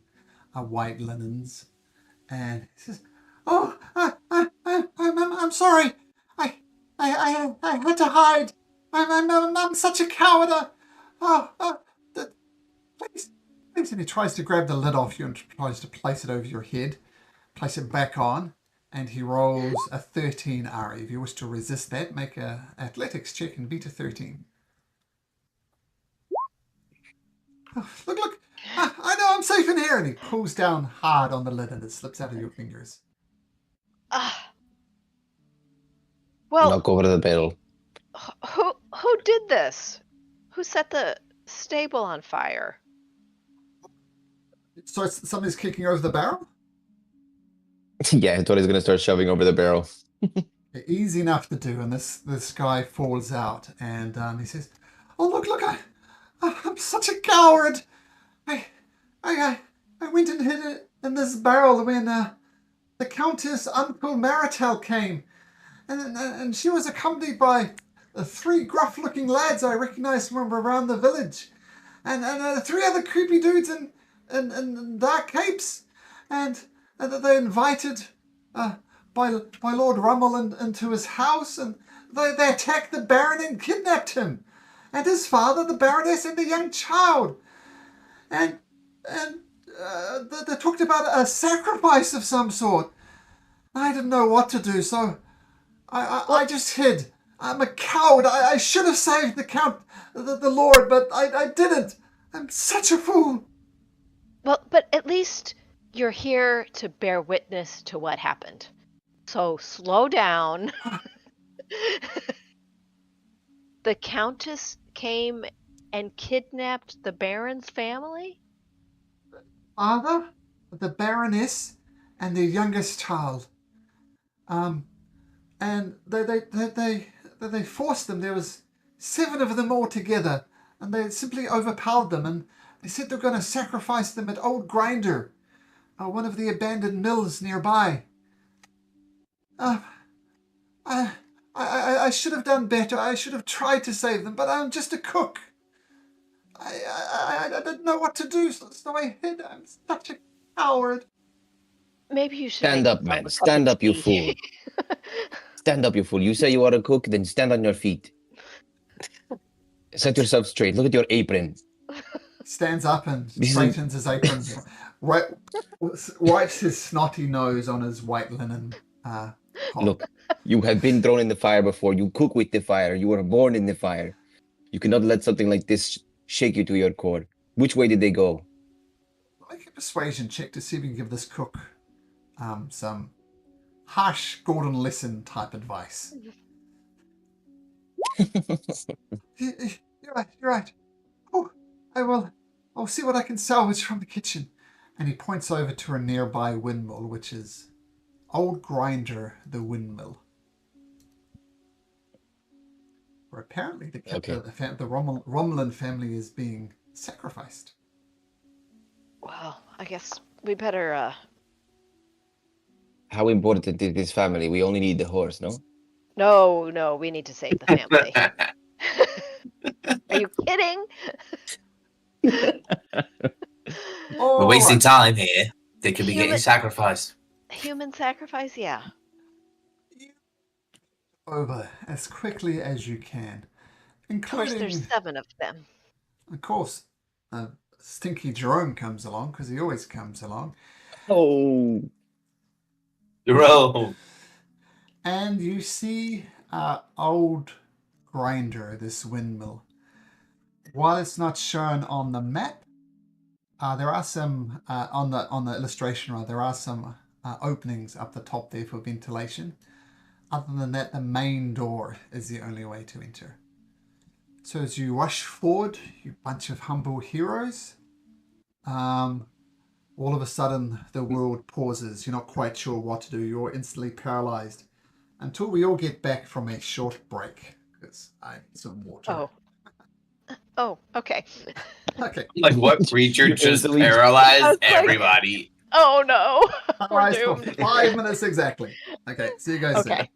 white linens, and he says, "Oh, I'm sorry. I had to hide. I'm such a coward. Please, please." And he tries to grab the lid off you and tries to place it over your head, place it back on, and he rolls a 13 Ari. If you wish to resist that, make a athletics check and beat a 13. Oh, look! I know I'm safe in here. And he pulls down hard on the lid and it slips out of your fingers. Well, Knock over the barrel. who did this? Who set the stable on fire? So somebody's kicking over the barrel? Yeah, I thought he's gonna start shoving over the barrel. Easy enough to do, and this guy falls out, and he says, "Oh look! I'm such a coward. I went and hid it in this barrel when the Countess Uncle Marital came, and she was accompanied by 3 gruff-looking lads I recognized from around the village, and 3 other creepy dudes in dark capes, and they invited by Lord Rummel into his house, and they attacked the Baron and kidnapped him, and his father, the Baroness, and the young child, and they talked about a sacrifice of some sort. I didn't know what to do, so I just hid. I'm a coward. I should have saved the Lord, but I didn't. I'm such a fool." Well, but at least you're here to bear witness to what happened. So slow down. The Countess came and kidnapped the Baron's family? Father, the Baroness, and their youngest child. And they forced them. There was 7 of them all together, and they simply overpowered them. And they said they're going to sacrifice them at Old Grinder, one of the abandoned mills nearby. I should have done better. I should have tried to save them, but I'm just a cook. I didn't know what to do, so I hid. I'm such a coward. Maybe you should Stand make up, man. yourself a cup Stand of up, you tea. fool. Stand up, you fool. You say you are a cook, then stand on your feet. Set yourself straight. Look at your apron. Stands up and straightens his apron, wipes his snotty nose on his white linen. Look, you have been thrown in the fire before. You cook with the fire. You were born in the fire. You cannot let something like this shake you to your core. Which way did they go? Make a persuasion check to see if you can give this cook some harsh Gordon Lesson type advice. You're right. Oh, I'll see what I can salvage from the kitchen. And he points over to a nearby windmill, which is Old Grinder, the windmill. Where apparently the Romulan family is being sacrificed. Well, I guess we better, How important is this family? We only need the horse, no? No, we need to save the family. Are you kidding? We're wasting time here. They could be getting sacrificed. Human sacrifice, yeah. Over as quickly as you can, Of course, including, there's 7 of them. of course, Stinky Jerome comes along, because he always comes along. Oh. Jerome. And you see Old Grinder, this windmill. While it's not shown on the map, there are some on the illustration. Right, there are some openings up the top there for ventilation. Other than that, the main door is the only way to enter. So as you rush forward, you bunch of humble heroes, all of a sudden the world pauses. You're not quite sure what to do. You're instantly paralyzed until we all get back from a short break, because I need some water. Oh, okay. Okay. Like what creature You just instantly- paralyzed I was like- everybody? Oh no, we're Eyes for doomed. 5 minutes exactly. Okay, see you guys soon. Okay.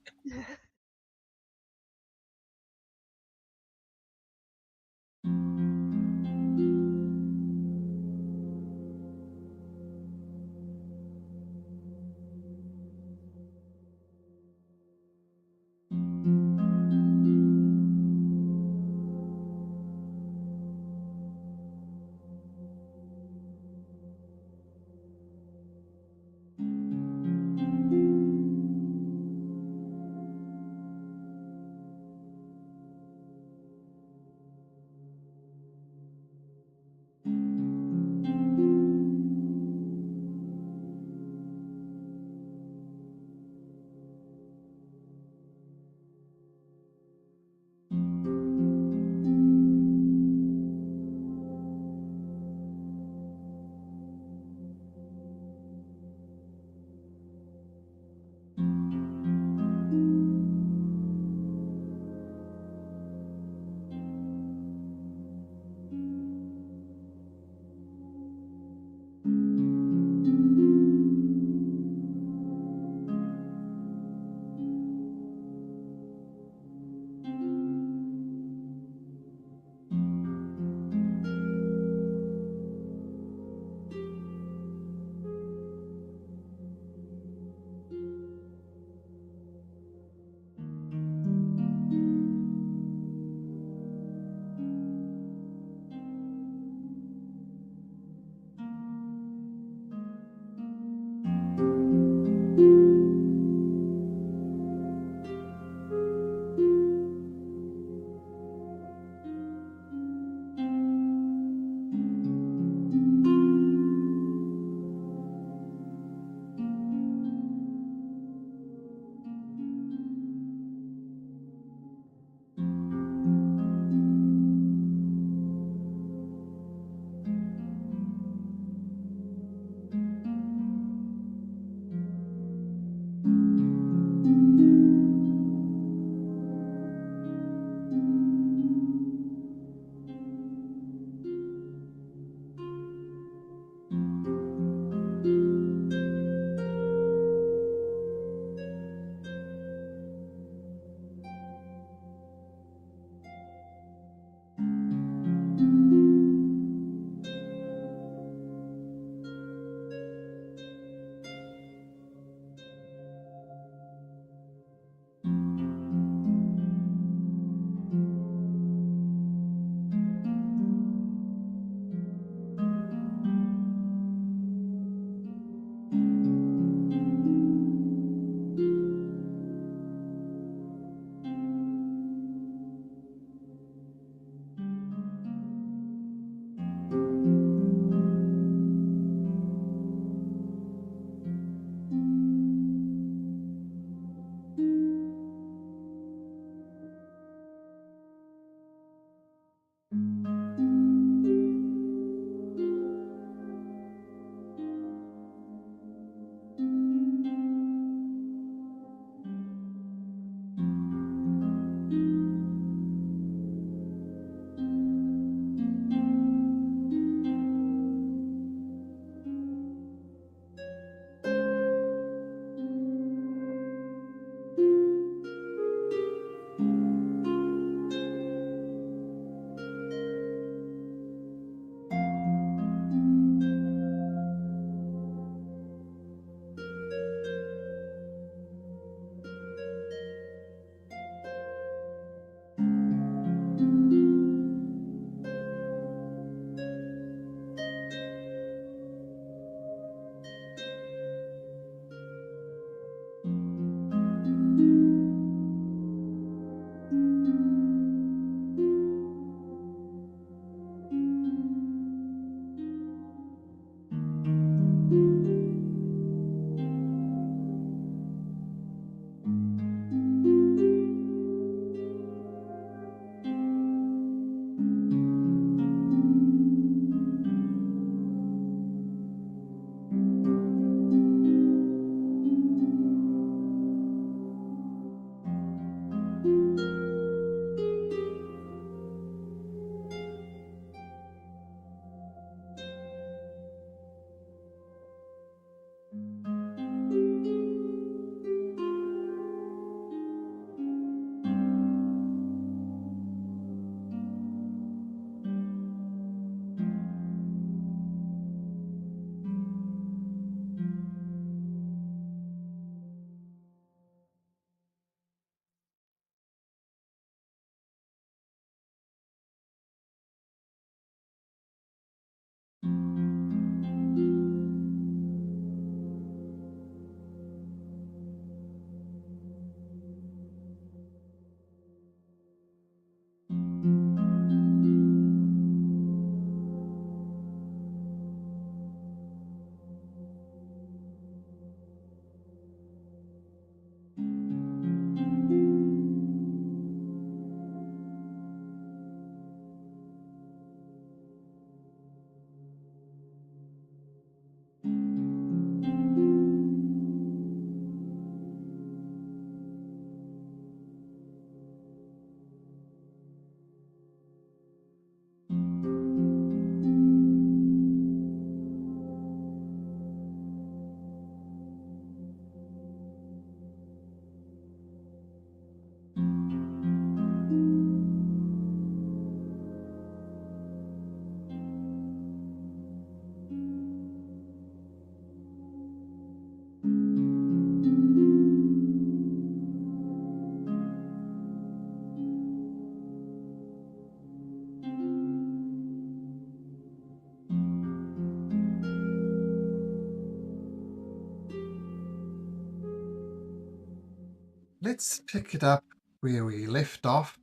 let's pick it up where we left off.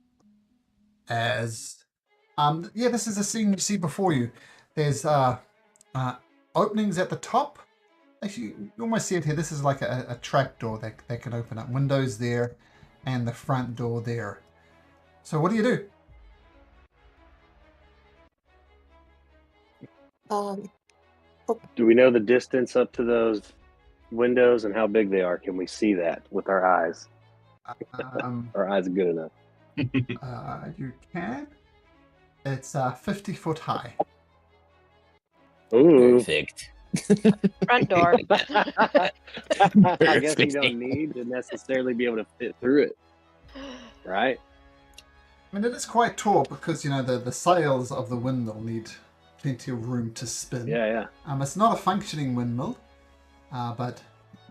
As yeah, this is the scene you see before you. There's openings at the top. Actually, you almost see it here. This is like a trap door that can open up. Windows there, and the front door there. So what do you do? Do we know the distance up to those windows and how big they are? Can we see that with our eyes? Our eyes are good enough. You can. It's 50 foot high. Ooh. Perfect. Front door. I guess you don't need to necessarily be able to fit through it, right? I mean, it is quite tall because, you know, the sails of the windmill need plenty of room to spin. Yeah. It's not a functioning windmill, but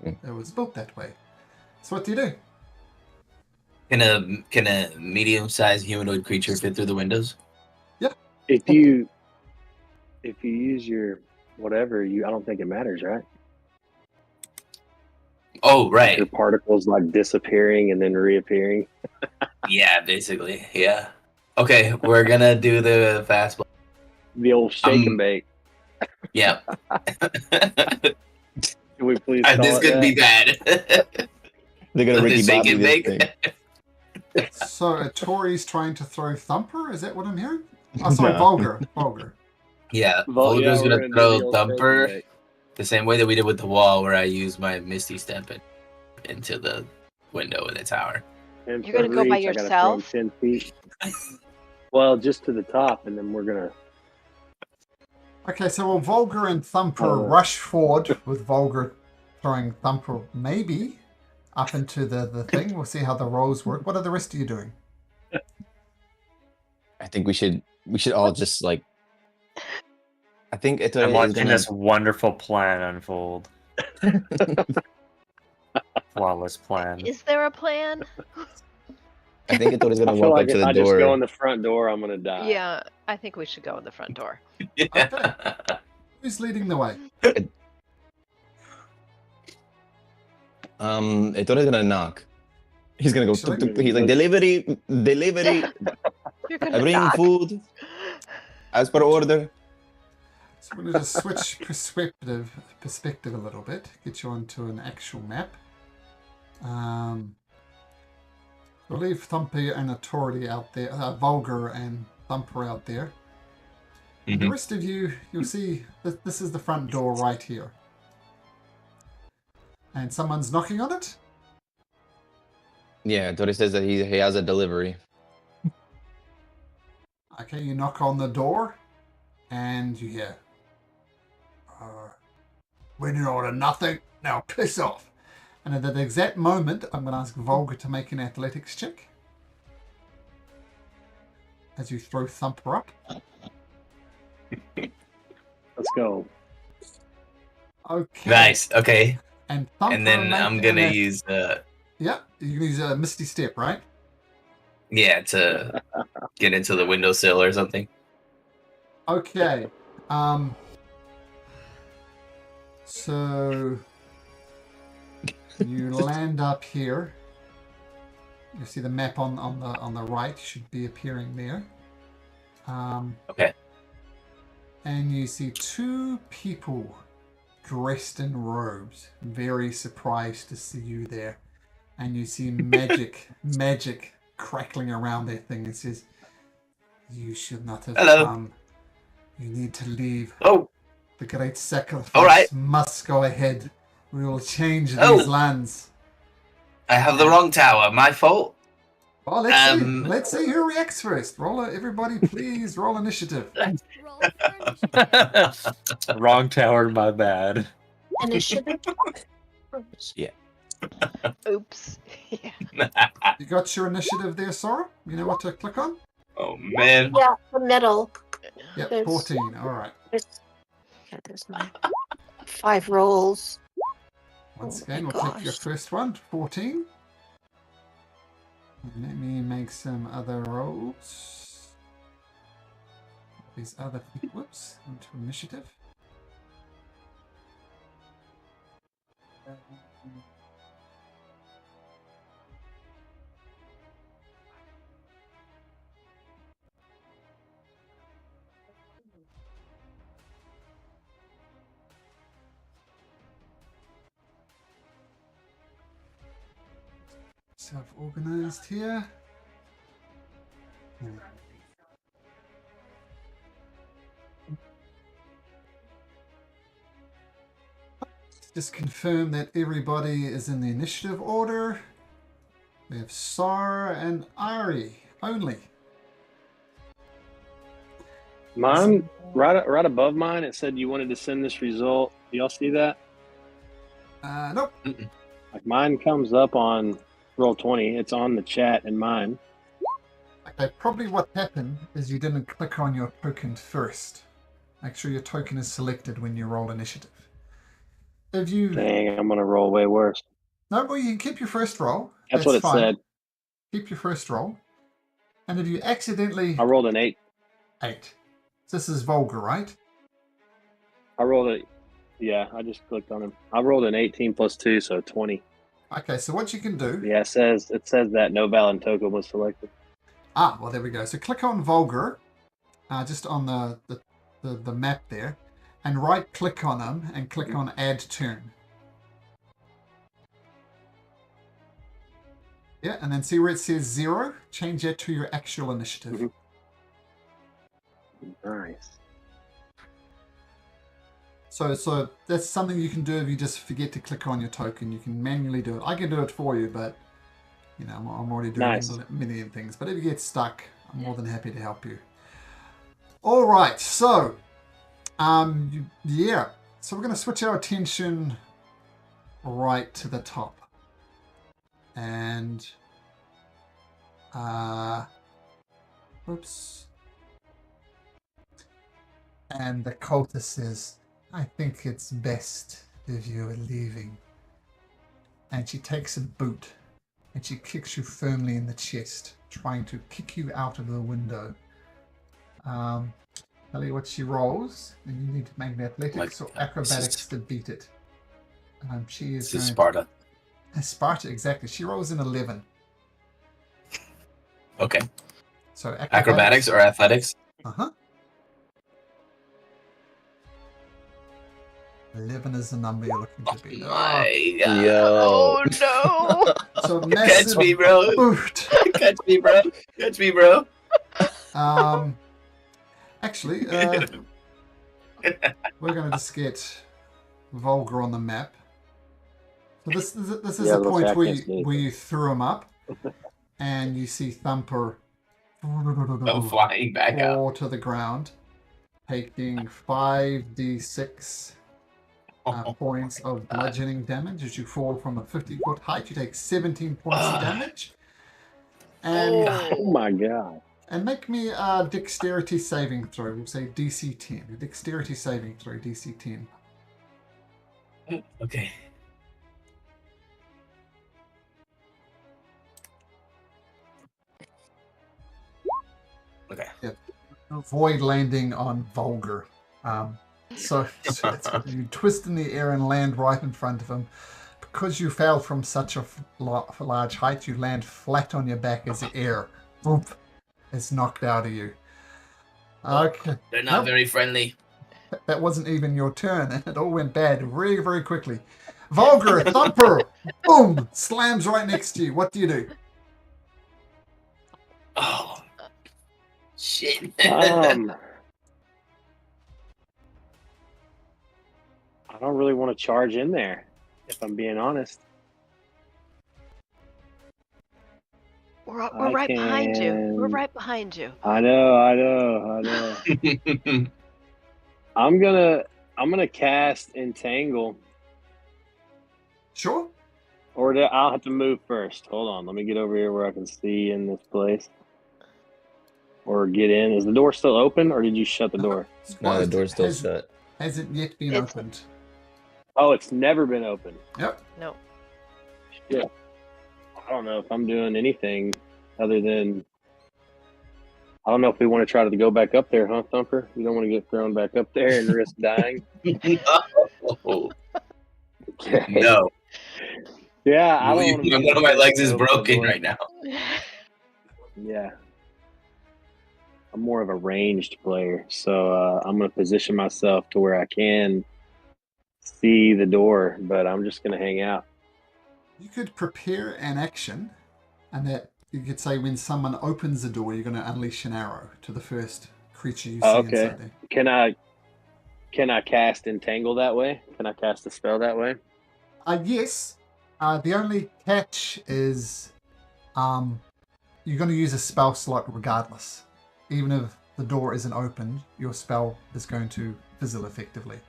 it was built that way. So what do you do? Can a medium-sized humanoid creature fit through the windows? If you use your whatever, I don't think it matters, right? Oh, right. Your particles like disappearing and then reappearing. Yeah, basically. Yeah. Okay, we're gonna do the fast. The old shake and bake. Yeah. Can we please call This it could that? be bad. They're gonna Ricky Shake Bobby and this bake. thing. So Tori's trying to throw Thumper? Is that what I'm hearing? Oh, sorry, No. Vulgar. Yeah, we're Vulgar's gonna do the throw old shake and Thumper bake. the same way that we did with the wall, where I used my Misty Step into the window in the tower. And You're gonna for go by reach, I gotta throw 'em yourself? 10 feet. Well, just to the top, and then we're gonna. Okay, so will Vulgar and Thumper Oh. rush forward with Vulgar throwing Thumper maybe up into the thing? We'll see how the rolls work. What are the rest of you doing? I think we should all just like. I think Ettore I'm is watching gonna. this wonderful plan unfold. Flawless plan. Is there a plan? I think Ettore is I gonna feel walk like up to if the I just go door. in the front door, I'm gonna die. Yeah, I think we should go in the front door. Okay. Who's leading the way? Ettore is gonna knock. He's gonna go. Actually- Tuk, tuk. He's like delivery. You're I gonna bring knock. food as per order. So we're going to just switch perspective a little bit. Get you onto an actual map. We'll leave Thumper and Authority out there, Vulgar and Thumper out there. And the rest of you, you'll see that this is the front door right here. And someone's knocking on it. Yeah, Ettore says that he has a delivery. Okay, you knock on the door, and you hear, "Winning order nothing. Now piss off." And at that exact moment, I'm going to ask Vulgar to make an athletics check as you throw Thumper up. Let's go. Okay. Nice. Okay. And Thumper And then I'm gonna use Yeah, you can use a Misty Step, right? to get into the windowsill or something. Okay. So you land up here. You see the map on the right should be appearing there. Okay. And you see two people dressed in robes, very surprised to see you there. And you see magic crackling around their thing. It says, "You should not have Hello. come. You need to leave. Oh, The great sacrifice All right. must go ahead. We will change Oh. these lands." I have the wrong tower. My fault. Well, let's see who reacts first. Everybody, please roll initiative. Roll for initiative. Wrong tower, my bad. Initiative. Yeah. Oops. Yeah. You got your initiative there, Sora? You know what to click on? Oh man. Yeah, the middle. Yep, There's- 14. All right. There's my 5 rolls. Once Oh again, my we'll take your gosh. first one, 14. And let me make some other rolls. These other, whoops, into initiative. Self-organized here. Just confirm that everybody is in the initiative order. We have Sar and Ari only. Mine, right above mine, it said you wanted to send this result. Do y'all see that? Nope. Like mine comes up on Roll20. It's on the chat in mine. Okay, probably what happened is you didn't click on your token first. Make sure your token is selected when you roll initiative. If you Dang, I'm gonna roll way worse. no, well, you can keep your first roll. That's what it fine. said. Keep your first roll. And if you accidentally I rolled an 8. 8. This is Vulgar, right? I rolled it. Yeah, I just clicked on him. I rolled an 18 plus 2, so 20. Okay, so what you can do. Yeah, it says that no valid token was selected. Well, there we go. So click on Vulgar, just on the map there, and right-click on them and click on Add Turn. Yeah, and then see where it says 0? Change that to your actual initiative. Nice. So that's something you can do if you just forget to click on your token. You can manually do it. I can do it for you, but you know I'm already doing a million things. But if you get stuck, I'm more than happy to help you. All right, so yeah, so we're going to switch our attention right to the top, and oops, and the cultist says, I think it's best if you are leaving. And she takes a boot and she kicks you firmly in the chest, trying to kick you out of the window. Tell you what she rolls, and you need to make the athletics or acrobatics to beat it. She is This is Sparta. Sparta, exactly. She rolls an 11. Okay. So acrobatics or athletics? 11 is the number you're looking to beat. My God. Yo. Oh no! So Catch me, bro. Boot. Catch me, bro. Catch me, bro. Actually, we're going to just get Vulgar on the map. So this is the point where you throw him up, and you see Thumper Flying back out. fall to the ground, taking 5d6 points of bludgeoning damage as you fall from a 50-foot height. You take 17 points of damage. And oh my God. And make me a dexterity saving throw. We'll say DC 10. A dexterity saving throw, DC 10. Okay. Okay. Yep. Avoid landing on Vulgar. So you twist in the air and land right in front of him. Because you fell from such a large height, you land flat on your back as the air is knocked out of you. Okay. They're not very friendly. That wasn't even your turn, and it all went bad very, very quickly. Vulgar, Thumper, boom, slams right next to you. What do you do? Oh, shit. I don't really want to charge in there, if I'm being honest. We're right behind you. We're right behind you. I know. I'm gonna cast Entangle. Sure. Or I'll have to move first. Hold on, let me get over here where I can see in this place. Or get in. Is the door still open, or did you shut the door? No, the door's still shut. Hasn't yet been opened. Oh, it's never been opened. Yep. No. Yeah. I don't know if I'm doing anything other than... I don't know if we want to try to go back up there, huh, Thumper? We don't want to get thrown back up there and risk dying. No. Okay. No. Yeah, I don't want to. One of my legs is broken right now. Yeah. I'm more of a ranged player, so I'm going to position myself to where I can see the door, but I'm just going to hang out. You could prepare an action And that you could say when someone opens the door, you're going to unleash an arrow to the first creature you see Oh, okay. inside there. Can I cast entangle that way? Can I cast a spell that way? Yes. The only catch is you're going to use a spell slot regardless. Even if the door isn't opened, your spell is going to fizzle effectively.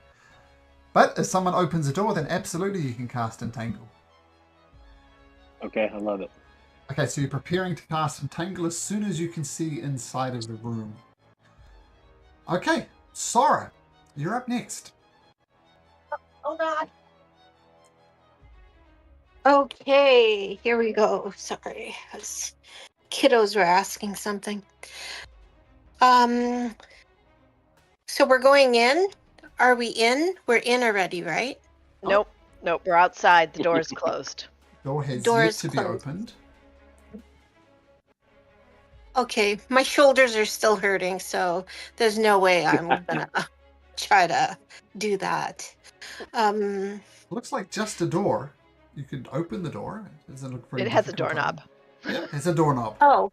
But if someone opens the door, then absolutely you can cast Entangle. Okay, I love it. Okay, so you're preparing to cast Entangle as soon as you can see inside of the room. Okay, Sora, you're up next. Oh God. Okay, here we go. Sorry, kiddos were asking something. So we're going in. Are we in? We're in already, right? Nope. Nope. We're outside. The door is closed. Door has Door yet is to be closed. opened. Okay, my shoulders are still hurting, so there's no way I'm gonna try to do that. Looks like just a door. You could open the door. It doesn't look very It has a difficult to doorknob. open. Yeah, it's a doorknob. Oh.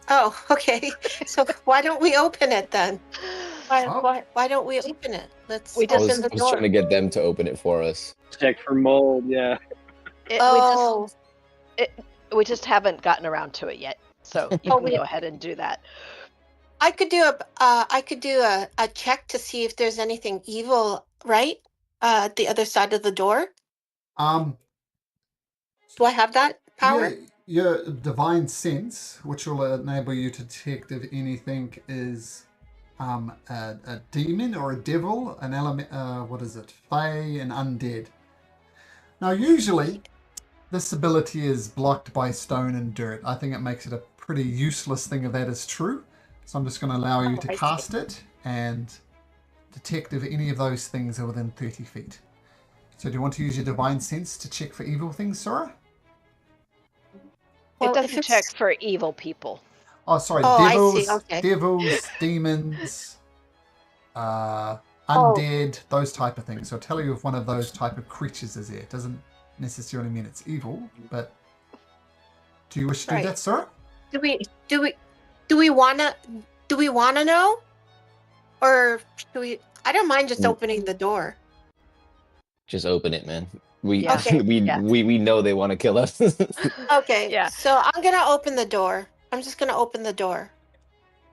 Oh, okay. So why don't we open it then? Why don't we open it? Let's We I just- open was, the I was door. trying to get them to open it for us. Check for mold. Yeah. We just haven't gotten around to it yet. So you can go ahead and do that. I could do a check to see if there's anything evil, right? At the other side of the door. Do I have that power? Yeah, your divine sense, which will enable you to detect if anything is a demon or a devil, an element, what is it, fae and undead. Now, usually, this ability is blocked by stone and dirt. I think it makes it a pretty useless thing if that is true. So I'm just going to allow you to cast it and detect if any of those things are within 30 feet. So do you want to use your divine sense to check for evil things, Sora? It doesn't check for evil people. Oh, sorry, Oh, devils, I see. Okay. devils, demons, undead, those type of things. So I'll tell you if one of those type of creatures is there. It doesn't necessarily mean it's evil, but do you wish to do that, Sora? Do we wanna know, or do we? I don't mind just opening the door. Just open it, man. We Yeah. Okay. we know they want to kill us. Okay. Yeah. So I'm gonna open the door. I'm just gonna open the door.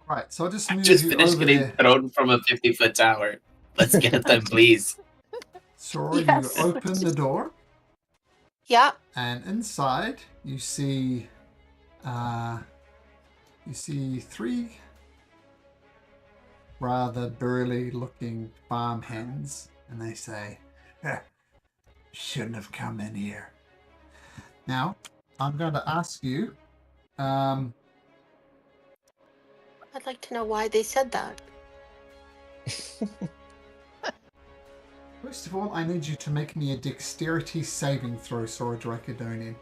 Right, so I'll just move Just you finished over getting there. thrown from a 50-foot tower. Let's get them, please. Sora, Yes. you open the door, Yeah. and inside you see three rather burly-looking farmhands, and they say, "Shouldn't have come in here." Now, I'm going to ask you. I'd like to know why they said that. First of all, I need you to make me a dexterity saving throw, Sora Dracodonian.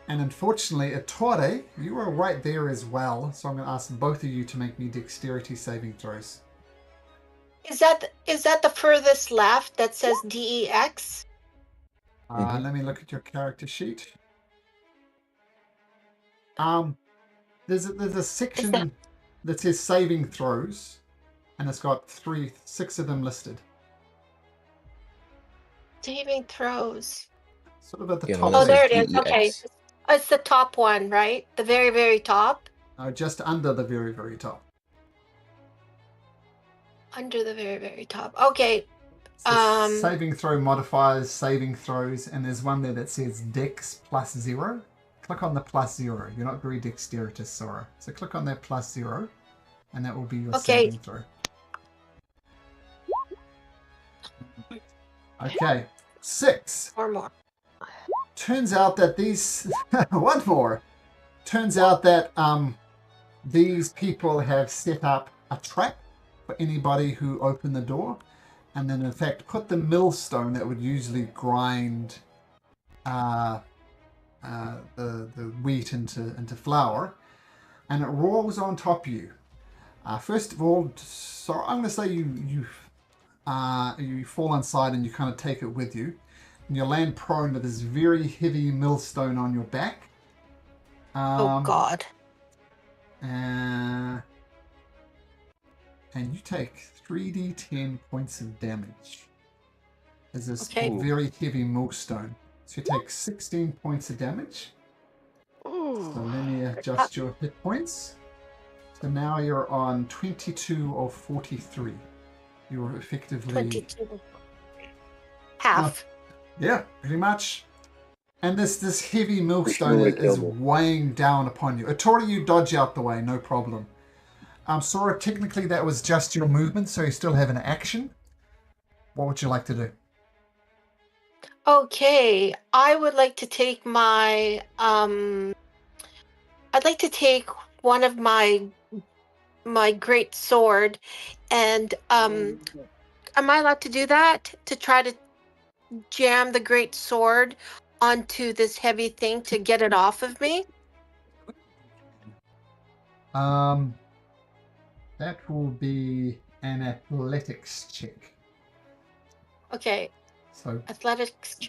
And unfortunately, Ettore, you are right there as well, so I'm going to ask both of you to make me dexterity saving throws. Is that the furthest left that says DEX? Let me look at your character sheet. There's a section that says saving throws, and it's got 6 of them listed. Saving throws. Sort of at the Yeah, top. Oh, that there says it is. Okay. DEX. It's the top one, right? The very, very top? No, just under the very, very top. Under the very, very top. Okay. So saving throw modifiers, saving throws, and there's one there that says Dex +0. Click on the +0. You're not very dexterous, Sora. So click on that +0, and that will be your saving throw. Okay, 6. Or more. Turns out that these... one more. Turns out that these people have set up a trap for anybody who opened the door, and then in fact put the millstone that would usually grind the wheat into flour, and it rolls on top of you. First of all, so I'm going to say you fall inside and you kind of take it with you, and you land prone with this very heavy millstone on your back. Oh God. And you take 3d10 points of damage as this Okay. very heavy millstone. So you take 16 points of damage. So Ooh. let me adjust your hit points. So now you're on 22 of 43. You're effectively 22. Half. Yeah, pretty much. And this heavy millstone would've is killed me. weighing down upon you. Atori, you dodge out the way, no problem. Sora, technically that was just your movement, so you still have an action. What would you like to do? Okay, I would like to take my I'd like to take one of my great sword and am I allowed to do that? To try to jam the great sword onto this heavy thing to get it off of me? That will be an athletics check. Okay, So, athletics.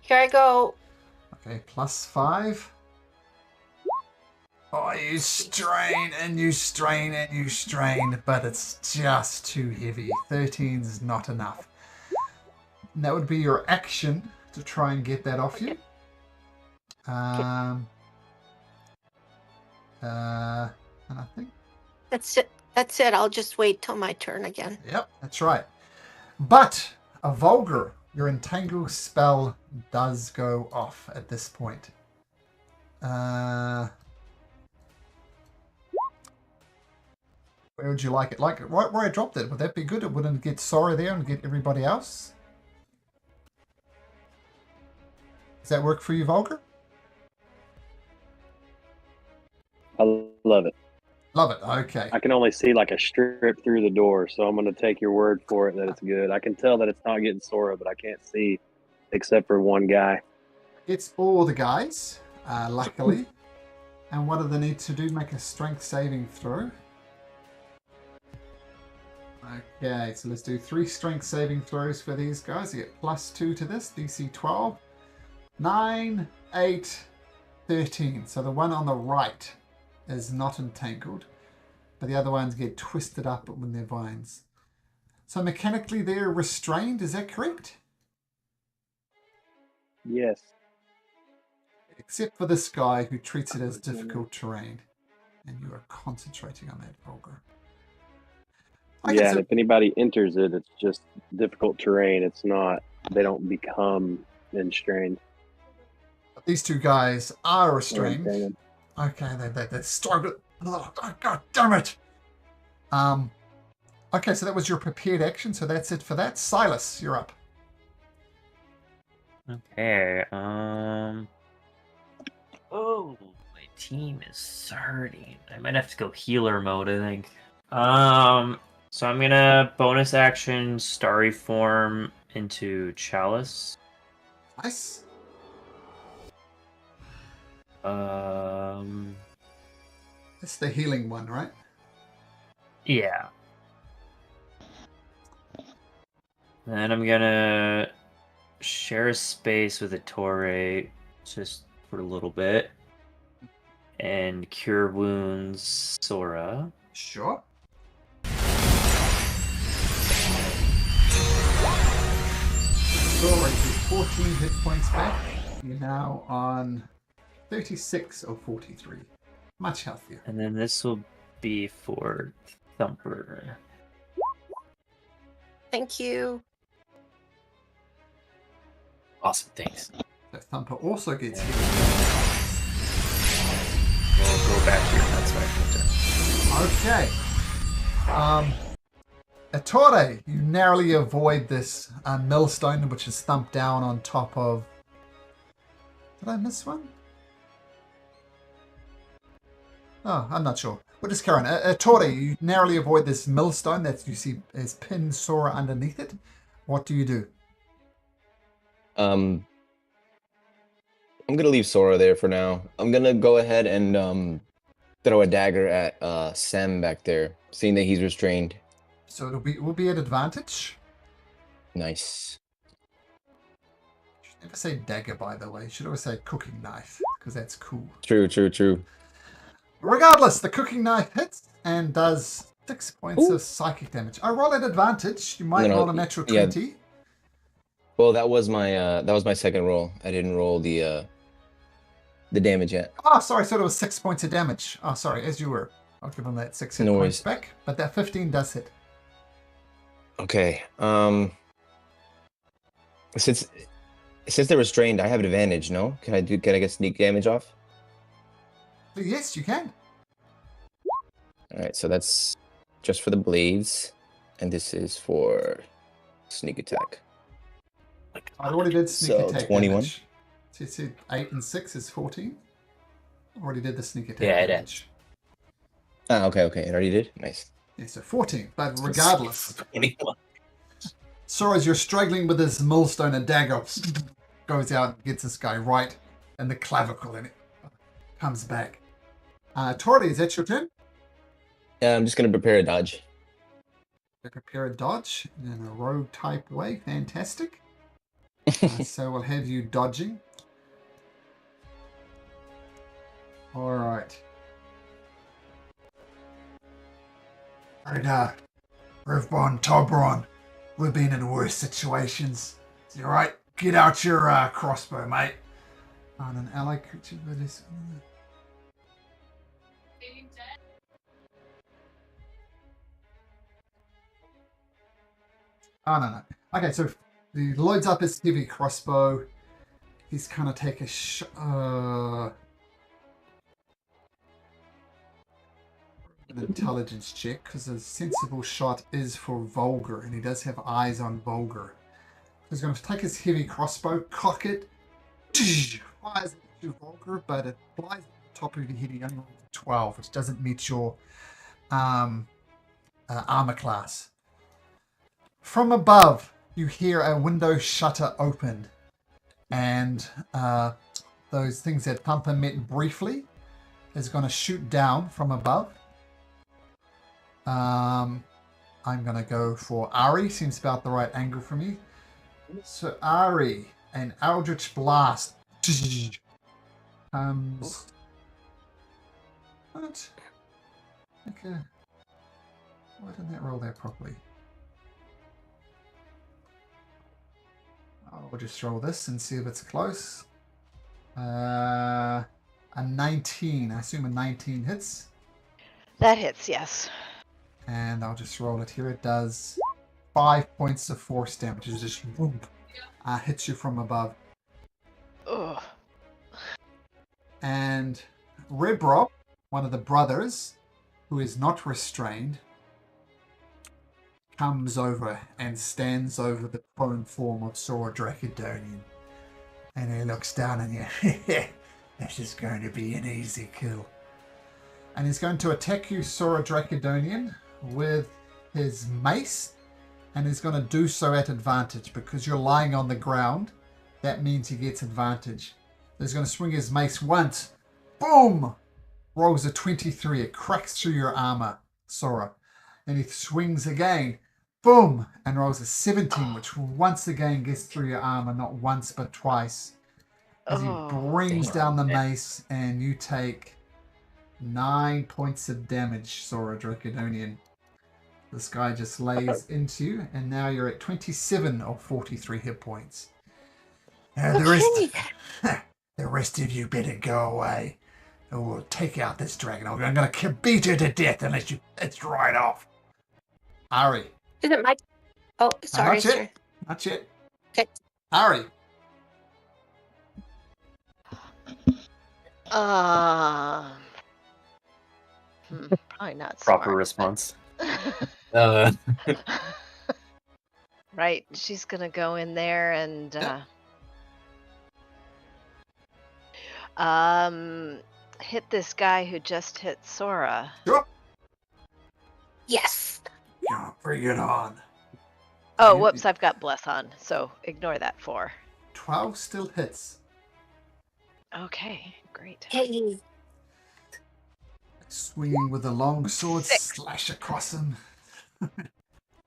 Here I go. okay, +5. Oh, you strain and you strain and you strain, but it's just too heavy. 13 is not enough. And that would be your action to try and get that off you. And I think, That's it. That's it. I'll just wait till my turn again. yep, that's right. But a Vulgar, your entangle spell does go off at this point. Where would you like it? Like right where I dropped it. Would that be good? It wouldn't get Sora there and get everybody else. Does that work for you, Vulgar? I love it. Love it. Okay. I can only see like a strip through the door, so I'm going to take your word for it that it's good. I can tell that it's not getting Sora, but I can't see except for one guy. It's all the guys, luckily. And what do they need to do? Make a strength saving throw. Okay, so let's do 3 strength saving throws for these guys. You get +2 to this, DC 12. 9, 8, 13. So the one on the right is not entangled, but the other ones get twisted up with their vines. So mechanically they're restrained, is that correct? Yes. Except for this guy who treats it as difficult terrain. And you are concentrating on that, Vulgar. Okay, Yeah, so and if anybody enters it, it's just difficult terrain. It's not, they don't become enstrained. these 2 guys are or restrained. entangled. Okay, they started. Oh, God damn it! Okay, so that was your prepared action, so that's it for that. Silas, you're up. Okay. Oh, my team is hurting. I might have to go healer mode, I think. So I'm gonna bonus action starry form into Chalice. Nice. That's the healing one, right? Yeah. Then I'm gonna share a space with a Torre just for a little bit. And cure wounds Sora. Sure. Alright, you're 14 hit points back. You're now on 36 of 43. Much healthier. And then this will be for Thumper. Thank you. Awesome, thanks. So Thumper also gets hit. We'll go back here. That's my turn. Okay. Ettore, you narrowly avoid this millstone, which is thumped down on top of... Did I miss one? Oh, I'm not sure. We'll just carry on. Ettore, you narrowly avoid this millstone that you see is pinned Sora underneath it. What do you do? I'm gonna leave Sora there for now. I'm gonna go ahead and throw a dagger at Sam back there, seeing that he's restrained. So it will be at advantage. Nice. You should never say dagger, by the way. You should always say cooking knife. because that's cool. True. Regardless, the cooking knife hits and does 6 points Ooh. of psychic damage. I roll at advantage. You might No, roll a natural yeah. 20. Well, that was my second roll. I didn't roll the damage yet. Oh, sorry. So it was 6 points of damage. Oh, sorry. As you were. I'll give him that 6 hit No points worries. back. But that 15 does hit. Okay. Since they're restrained, I have advantage. No? Can I get sneak damage off? Yes, you can. All right. So that's just for the blades, and this is for sneak attack. I already did sneak So, attack 21. damage. So you said 8 and 6 is 14. Already did the sneak attack Yeah, it damage. Okay. It already did. Nice. Yeah, so 14. But regardless, 21. so as you're struggling with this millstone, a dagger goes out and gets this guy right in the clavicle and it comes back. Tori, is that your turn? Yeah, I'm just gonna prepare a dodge. Prepare a dodge in a rogue type way. Fantastic. So we'll have you dodging. All right. And Rivbon, Tobron, we've been in worse situations. You all right? Get out your crossbow, mate. On an ally creature that is. Oh, no. Okay, so he loads up his heavy crossbow. He's kind of take a an intelligence check, because a sensible shot is for Vulgar, and he does have eyes on Vulgar. He's going to take his heavy crossbow, cock it, fires it to Vulgar, but it flies at the top of your head. He only rolls a 12, which doesn't meet your armor class. From above, you hear a window shutter open, and those things that Thumper met briefly is going to shoot down from above. I'm going to go for Ari. Seems about the right angle for me. So Ari, an Eldritch Blast comes. What? Okay. Why didn't that roll there properly? I'll just roll this and see if it's close. A 19. I assume a 19 hits. That hits, yes. And I'll just roll it here. It does 5 points of force damage. It just boom, hits you from above. Ugh. And Rebrob, one of the brothers, who is not restrained, comes over and stands over the prone form of Sora Dracodonian. And he looks down and you, this is going to be an easy kill. And he's going to attack you, Sora Dracodonian, with his mace. And he's going to do so at advantage because you're lying on the ground. That means he gets advantage. He's going to swing his mace once. Boom! Rolls a 23. It cracks through your armor, Sora. And he swings again. Boom! And rolls a 17, which once again gets through your armor, not once but twice. As he brings down the mace, and you take 9 points of damage, Sora Dracodonian. This guy just lays into you, and now you're at 27 of 43 hit points. The rest of you better go away, or we'll take out this dragon. I'm going to beat you to death unless you it's right off. Ari. Is it my? Oh, sorry, Not yet. sir. Not yet. Okay. Ari. Probably not Proper smart, response. right, she's gonna go in there and hit this guy who just hit Sora. Sure. Yes. Yeah, bring it on. Oh, whoops, I've got bless on, so ignore that 4. 12 still hits. Okay, great. Hey. Swinging with a long sword, 6. slash across him.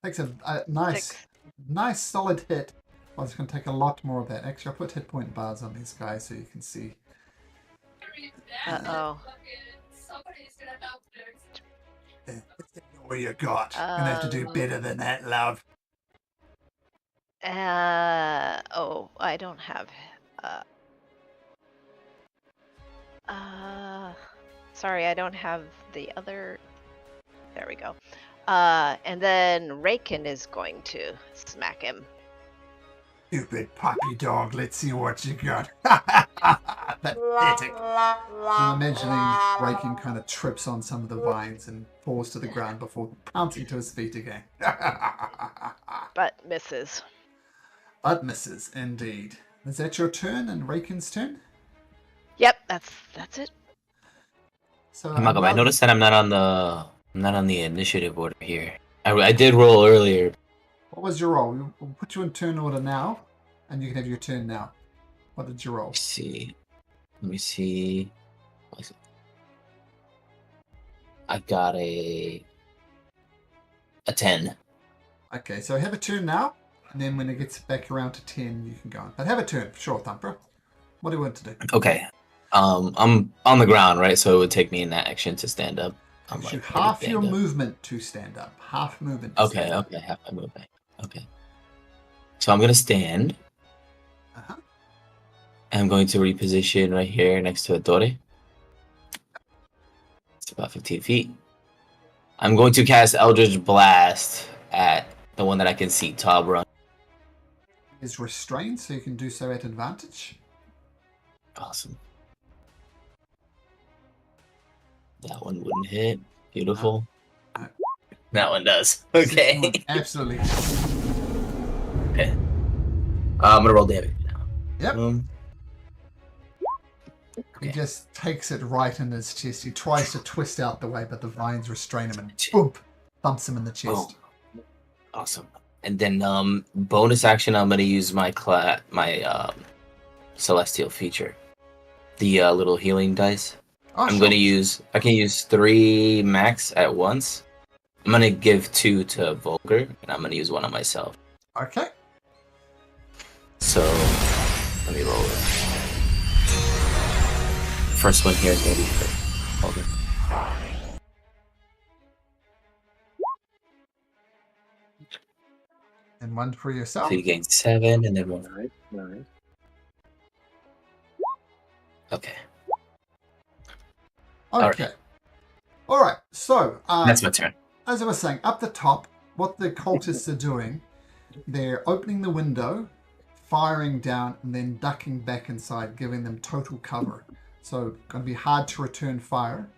Takes a nice, 6. nice solid hit. Well, it's going to take a lot more of that. Actually, I'll put hit point bars on these guys so you can see. Uh-oh. What you got? Gonna have to do better than that, love. Oh, I don't have. Sorry, I don't have the other. There we go. And then Raken is going to smack him. Stupid puppy dog, let's see what you got. Pathetic. I'm imagining Raking kind of trips on some of the vines and falls to the ground before pouncing to his feet again. But misses. But misses, indeed. Is that your turn and Raken's turn? Yep, that's it. So Malcolm, I noticed that I'm not on the initiative order here. I did roll earlier. what was your roll? We'll put you in turn order now, and you can have your turn now. What did you roll? Let me see. What is it? I got a 10. Okay, so have a turn now, and then when it gets back around to 10, you can go on. But have a turn, sure, Thumper. What do you want to do? Okay. I'm on the ground, right? So it would take me an action to stand up. I'm You should like already half your stand up. movement to stand up. Half movement to Okay, stand up. okay, half my movement. Okay. So I'm gonna stand. Uh-huh. I'm going to reposition right here next to Ettore. It's about 15 feet. I'm going to cast Eldritch Blast at the one that I can see top run. Is restrained, so you can do so at advantage. Awesome. That one wouldn't hit. Beautiful. No. That one does. This Okay. one absolutely. Okay. I'm gonna roll damage now. Yep. He Okay. just takes it right in his chest. He tries to twist out the way, but the vines restrain him and boom, thumps him in the chest. Boom. Awesome. And then bonus action, I'm gonna use my celestial feature, the little healing dice. Oh, I'm sure. gonna use. I can use 3 max at once. I'm gonna give 2 to Vulgar, and I'm gonna use 1 on myself. Okay. So let me roll it. First one here is gonna be for Vulgar. And one for yourself. So you gain 7, and then 1. Nice. Okay, Okay. All right. So that's my turn. as I was saying, up the top, what the cultists are doing, they're opening the window, firing down, and then ducking back inside, giving them total cover. So going to be hard to return fire.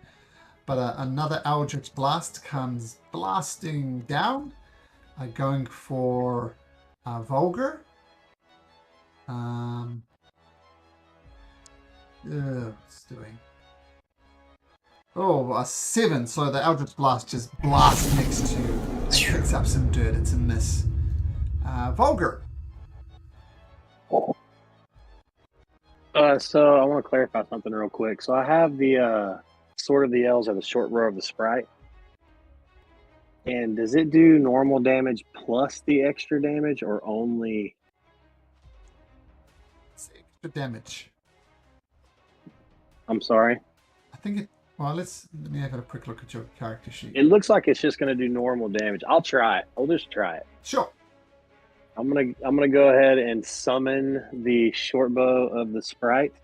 But another Eldritch Blast comes blasting down, going for Vulgar. What's doing? Oh, a 7. So the Eldritch Blast just blasts next to you and picks up some dirt. It's a miss. Vulgar. So I want to clarify something real quick. So I have the Sword of the Elves or the short row of the Sprite. And does it do normal damage plus the extra damage or only? It's extra damage. I'm sorry. I think it. Well, let me have a quick look at your character sheet. It looks like it's just going to do normal damage. I'll try it. I'll just try it. Sure. I'm gonna go ahead and summon the short bow of the Sprite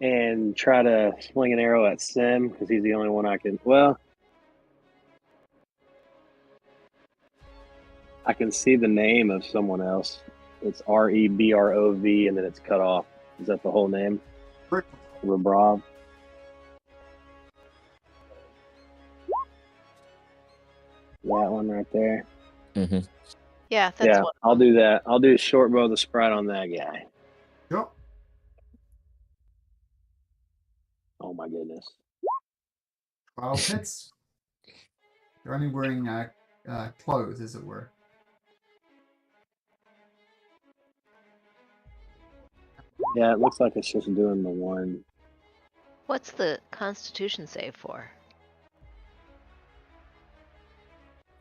and try to sling an arrow at Sim because he's the only one I can. Well, I can see the name of someone else. It's Rebrov, and then it's cut off. Is that the whole name? Rebrov. That one right there. Mm-hmm. Yeah, that's Yeah, one. I'll do that. I'll do short bow of the Sprite on that guy. Sure. Oh my goodness. 12 hits. You're only wearing clothes, as it were. Yeah, it looks like it's just doing the one. What's the Constitution save for?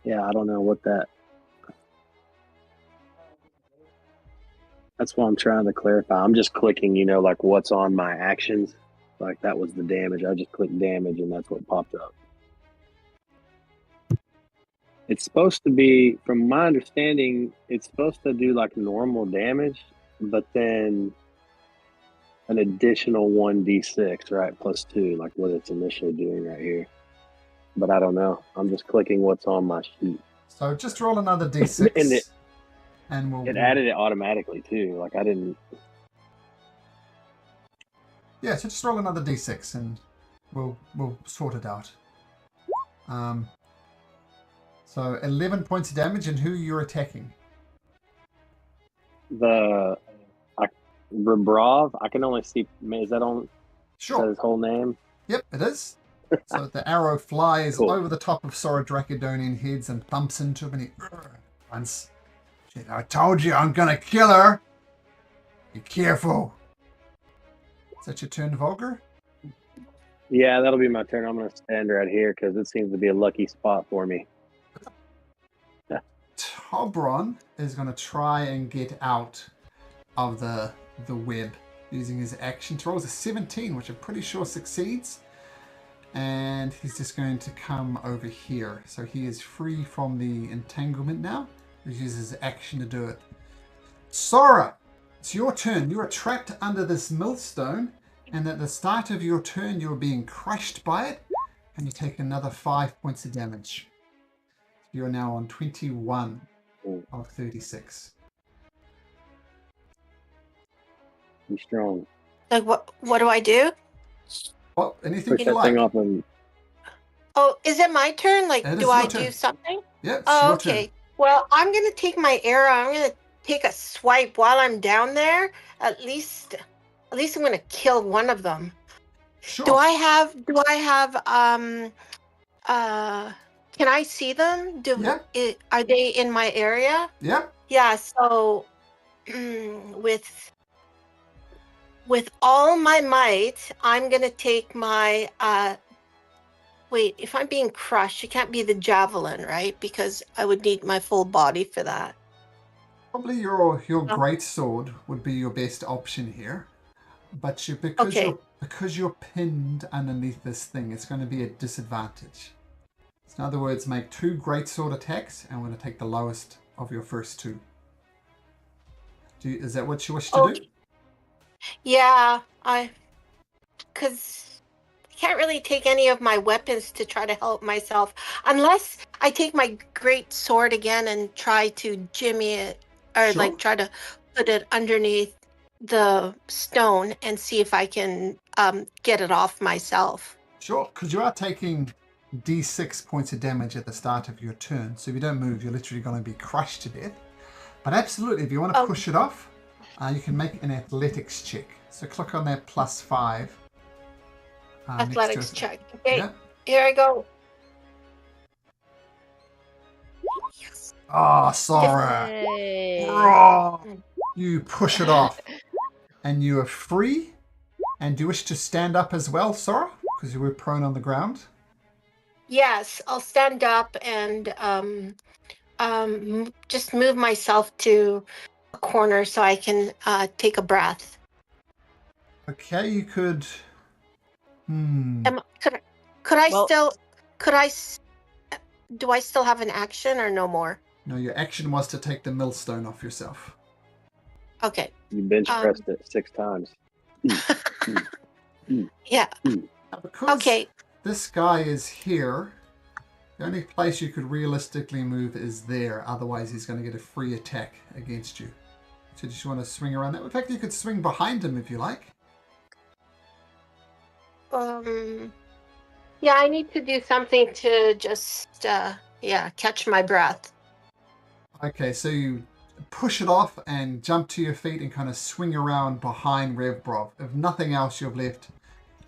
Yeah, I don't know what that. That's why I'm trying to clarify. I'm just clicking, like what's on my actions. Like that was the damage. I just clicked damage and that's what popped up. It's supposed to be, from my understanding, it's supposed to do like normal damage, but then an additional 1d6, right? Plus 2, like what it's initially doing right here. But I don't know. I'm just clicking what's on my sheet. So just roll another d6. And and we'll added it automatically too. Like I didn't. Yeah, so just roll another d6 and we'll sort it out. So 11 points of damage, and who you're attacking? Rebrov, I can only see. Is that on? Sure. Is that his whole name? Yep, it is. So the arrow flies Cool. over the top of Sora Dracodonian heads and thumps into him, and he runs. I told you I'm gonna kill her. Be careful. Is that your turn, Vulgar? Yeah, that'll be my turn. I'm gonna stand right here because it seems to be a lucky spot for me. Tobron is going to try and get out of the web using his action throws a 17, which I'm pretty sure succeeds. And he's just going to come over here. So he is free from the entanglement now. He uses his action to do it. Sora, it's your turn. You are trapped under this millstone, and at the start of your turn, you're being crushed by it, and you take another 5 points of damage. You're now on 21 of 36. Be strong. Like what do I do? Well, anything Push you that like. thing off and. Oh, is it my turn? Like, It is do I your turn. do something? Yeah, it's Oh, your okay. turn. Well, I'm gonna take my arrow. I'm gonna take a swipe while I'm down there. At least I'm gonna kill one of them. Sure. Do I have can I see them? Yeah. Are they in my area? Yep. Yeah, so with all my might, I'm gonna take my wait, if I'm being crushed, it can't be the javelin, right? Because I would need my full body for that. Probably your great sword would be your best option here. But because you're pinned underneath this thing, it's going to be a disadvantage. So in other words, make 2 great sword attacks, and we're going to take the lowest of your first 2. Is that what you wish to do? Yeah, because I can't really take any of my weapons to try to help myself unless I take my great sword again and try to jimmy it, or Sure. like try to put it underneath the stone and see if I can get it off myself. Sure, because you are taking d6 points of damage at the start of your turn. So if you don't move, you're literally going to be crushed to death. But absolutely, if you want to push it off, you can make an athletics check. So click on that +5. Athletics check. Okay, Yeah. here I go. Yes. Oh, Sora. Yay. You push it off. And you are free. And do you wish to stand up as well, Sora? Because you were prone on the ground. Yes, I'll stand up and just move myself to a corner so I can take a breath. Okay, you could. Do I still have an action or no more? No, your action was to take the millstone off yourself. Okay. You bench pressed it 6 times. Yeah. Now, because Okay. this guy is here, the only place you could realistically move is there. Otherwise, he's going to get a free attack against you. So just want to swing around that. In fact, you could swing behind him if you like. Yeah, I need to do something to just catch my breath. Okay, so you push it off and jump to your feet and kind of swing around behind Revbrov. If nothing else, you've left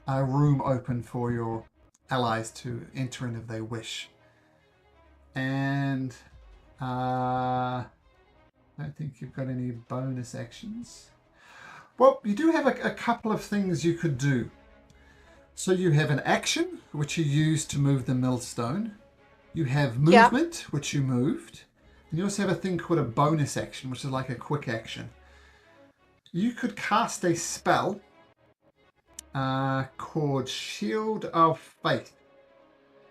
a room open for your allies to enter in if they wish. And I don't think you've got any bonus actions. Well, you do have a couple of things you could do. So you have an action, which you use to move the millstone. You have movement, which you moved. And you also have a thing called a bonus action, which is like a quick action. You could cast a spell called Shield of Faith.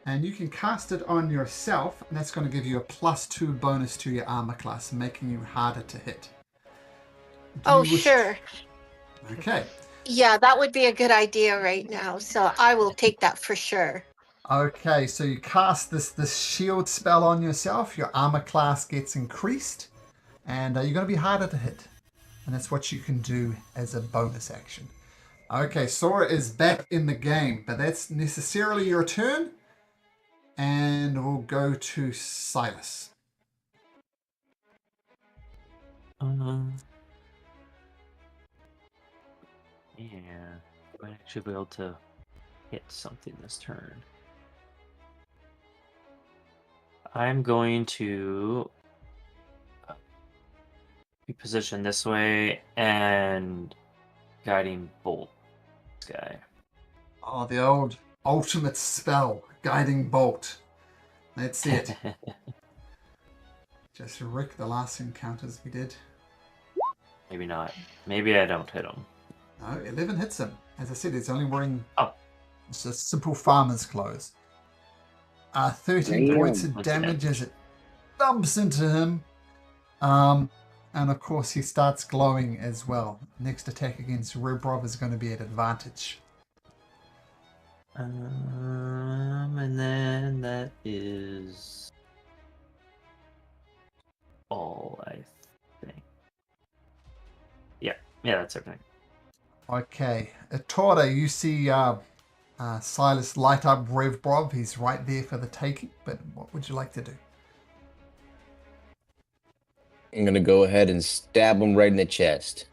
And you can cast it on yourself, and that's going to give you a +2 bonus to your armor class, making you harder to hit. Oh, sure. Okay. Yeah, that would be a good idea right now. So I will take that for sure. Okay, so you cast this shield spell on yourself. Your armor class gets increased, and you're going to be harder to hit. And that's what you can do as a bonus action. Okay, Sora is back in the game, but that's necessarily your turn. And we'll go to Silas. Yeah, might actually be able to hit something this turn. I'm going to be positioned this way and guiding bolt this guy. Oh, the old ultimate spell, Guiding Bolt. That's it. Just wreck the last encounters we did. Maybe not. Maybe I don't hit him. No, 11 hits him. As I said, he's only wearing just simple farmer's clothes. 13 points of damage as it thumps into him. And of course, he starts glowing as well. Next attack against Rebrov is going to be at advantage. And then that is all, I think. Yeah, that's everything. Okay, Torda, you see Silas light up Rebrov. He's right there for the taking, but what would you like to do? I'm gonna go ahead and stab him right in the chest.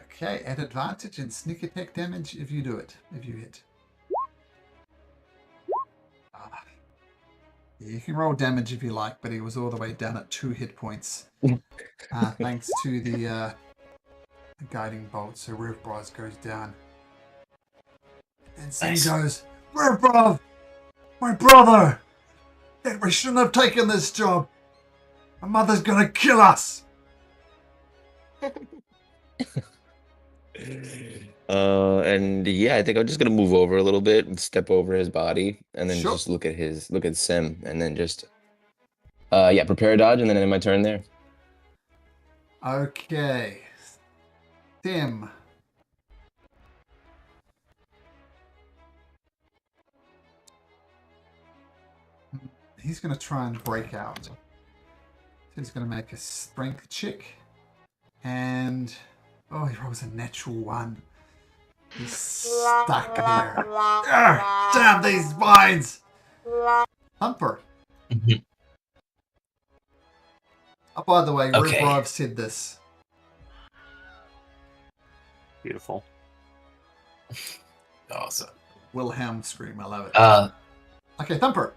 Okay, at advantage and sneak attack damage if you do it, if you hit. You can roll damage if you like, but he was all the way down at 2 hit points. Thanks to the guiding bolt, so Rebrov goes down. And Sim goes, Rebrov! My brother! We shouldn't have taken this job! My mother's gonna kill us! And yeah, I think I'm just gonna move over a little bit and step over his body, and then Sure. just look at Sim, and then just prepare a dodge, and then end my turn there. Okay. Sim. He's gonna try and break out. So he's gonna make a strength check. And he rolls a natural 1. He's stuck there. Damn these vines! Humper. Oh, by the way, Okay. Rebrov said this. Beautiful. Awesome. Wilhelm scream, I love it. Okay, Thumper.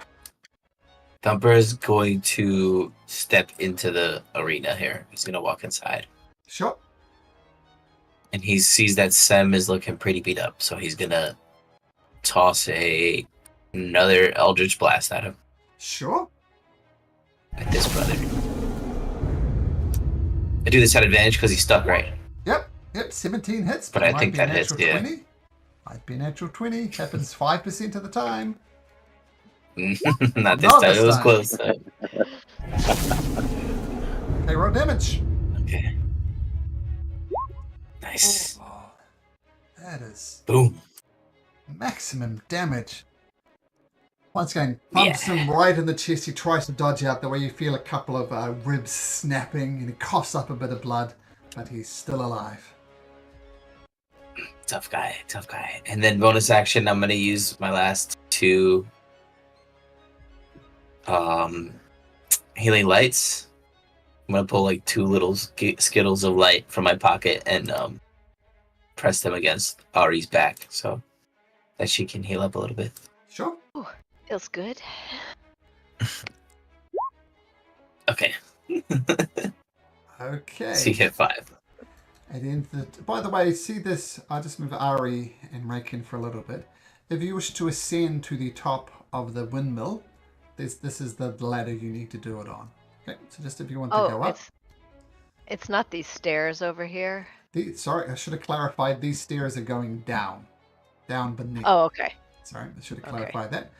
Thumper is going to step into the arena here. He's going to walk inside. Sure. And he sees that Sem is looking pretty beat up, so he's going to toss another Eldritch Blast at him. Sure. At this brother. I do this at advantage because he's stuck, right? Yep, 17 hits. But I think that hits, yeah. 20. Might be natural 20. Happens 5% of the time. Not this time. It was close. Okay, roll damage. Okay. Nice. Oh, that is Boom. maximum damage. Once again, pumps him right in the chest. He tries to dodge out the way you feel a couple of ribs snapping, and he coughs up a bit of blood, but he's still alive. Tough guy. And then bonus action, I'm going to use my last 2 healing lights. I'm going to pull like 2 little skittles of light from my pocket and press them against Ari's back so that she can heal up a little bit. Sure. Ooh, feels good. Okay. Okay. So you hit 5. And then, by the way, see this? I'll just move Ari and Raken for a little bit. If you wish to ascend to the top of the windmill, this is the ladder you need to do it on. Okay, so just if you want to go up. It's not these stairs over here. Sorry, I should have clarified. These stairs are going down beneath. Oh, okay. Sorry, I should have Okay. clarified that.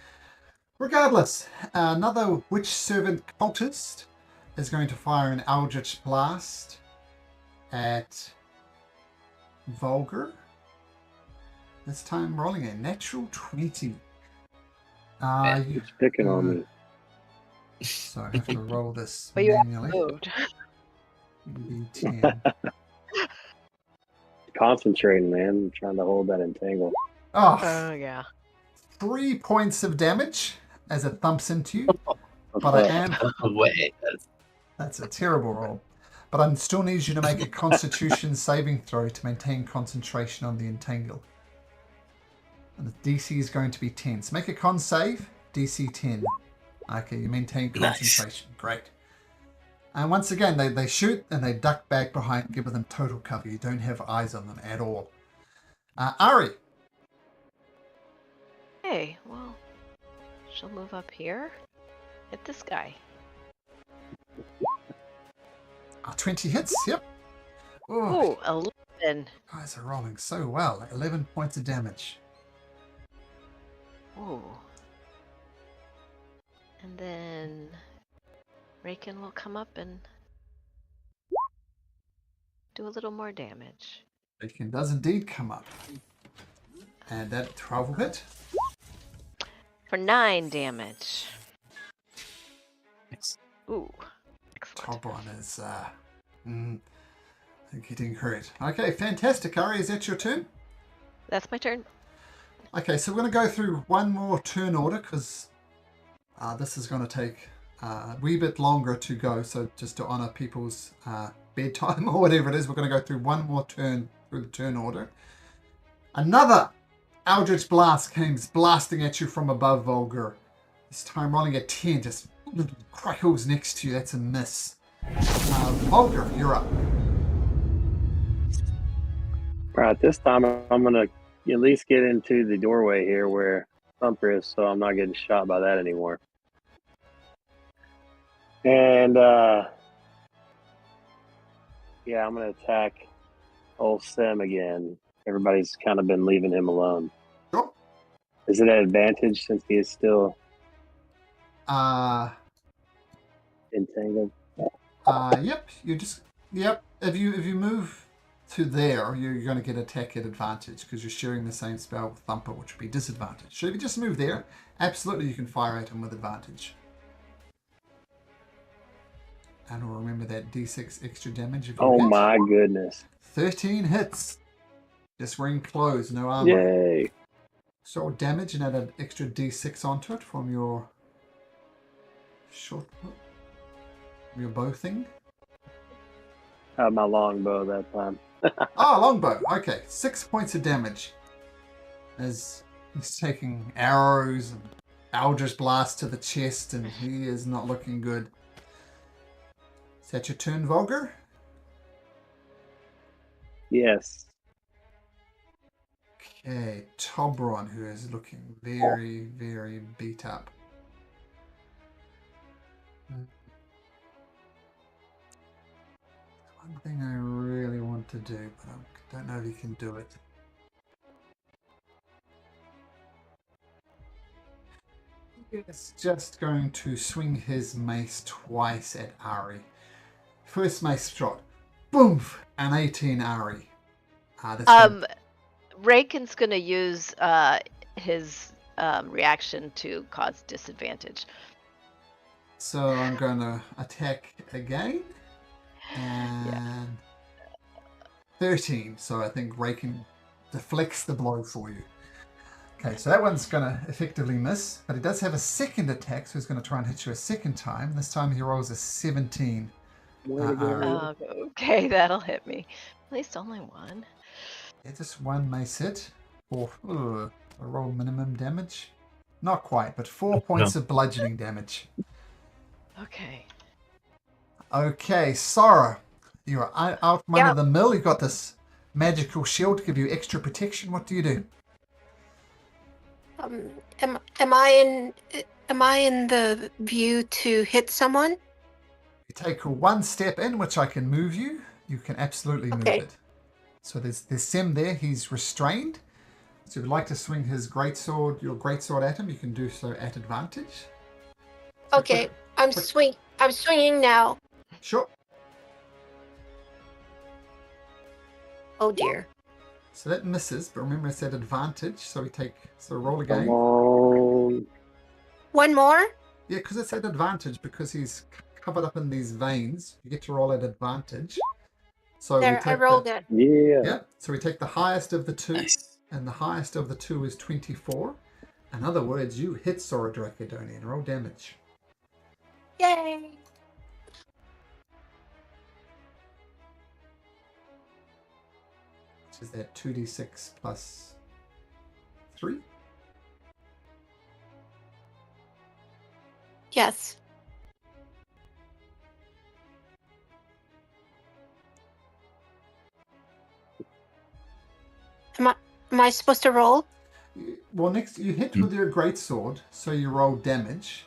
Regardless, another witch servant cultist is going to fire an Eldritch Blast at Vulgar. This time rolling a natural 20. It's picking on me. So I have to roll this But you manually. moved. D10. Concentrating, man. I'm trying to hold that entangle. Oh, Oh, yeah. 3 points of damage as it thumps into you. But I am. Wait, That's a terrible roll. But I still need you to make a Constitution saving throw to maintain concentration on the entangle. And the DC is going to be 10. So make a con save, DC 10. Okay, you maintain concentration. Nice. Great. And once again, they shoot and they duck back behind, giving them total cover. You don't have eyes on them at all. Ari. Hey, well, she'll move up here. Hit this guy. 20 hits, yep. Ooh, 11. Guys are rolling so well. 11 points of damage. Ooh. And then Raken will come up and do a little more damage. Raken does indeed come up. And that 12 will hit. For 9 damage. Nice. Ooh. Excellent. Tobron is getting hurt. Okay, fantastic. Ari, is that your turn? That's my turn. Okay, so we're going to go through one more turn order because this is going to take a wee bit longer to go. So just to honor people's bedtime or whatever it is, we're going to go through one more turn through the turn order. Another Eldritch Blast comes blasting at you from above, Vulgar. This time rolling a 10, just crackles next to you. That's a miss. Vulgar, you're up. All right, this time I'm going to at least get into the doorway here where Thumper is, so I'm not getting shot by that anymore. And, yeah, I'm going to attack old Sim again. Everybody's kind of been leaving him alone. Sure. Is it an advantage since he is still entangled? Yep. If you move to there, you're going to get attack at advantage because you're sharing the same spell with Thumper, which would be disadvantage. So if you just move there, absolutely you can fire at him with advantage. And we'll remember that D6 extra damage. Oh my goodness. 13 hits. Just wearing clothes, no armor. Yay. So damage and add an extra D6 onto it from your bow thing. Had my longbow that time. Longbow. Okay, 6 points of damage. As he's taking arrows and Eldritch Blast to the chest, and he is not looking good. Is that your turn, Vulgar? Yes. Okay, Tobron, who is looking very, very beat up. One thing I really want to do, but I don't know if he can do it. He's just going to swing his mace twice at Ari. First mace shot, boom, an 18 Ari. Raken's gonna use his reaction to cause disadvantage. So I'm going to attack again. And 13. So I think Raken deflects the blow for you. Okay, so that one's going to effectively miss. But he does have a second attack, so he's going to try and hit you a second time. This time he rolls a 17. Okay, that'll hit me. At least only one. Yeah, just one mace hit. Or I roll minimum damage. Not quite, but 4 points of bludgeoning damage. Okay. Okay, Sora, you're out run of the mill. You've got this magical shield to give you extra protection. What do you do? Am I in the view to hit someone? You take 1 step in, which I can move you. You can absolutely move Okay. it. So there's Sim there. He's restrained. So if you'd like to swing his greatsword, your greatsword at him, you can do so at advantage. So Okay. quick- I'm quick- swinging now. Sure. Oh dear. So that misses, but remember it's at advantage. So roll Come again. on. One more? Yeah, because it's at advantage because he's covered up in these veins. You get to roll at advantage. So There, I rolled it. Yeah. Yeah. So we take the highest of the 2, Nice. and the highest of the 2 is 24. In other words, you hit Sora Dracodonian. Roll damage. Yay. Which is that 2d6 plus 3. Yes. Am I supposed to roll? Well, next you hit with your greatsword, so you roll damage,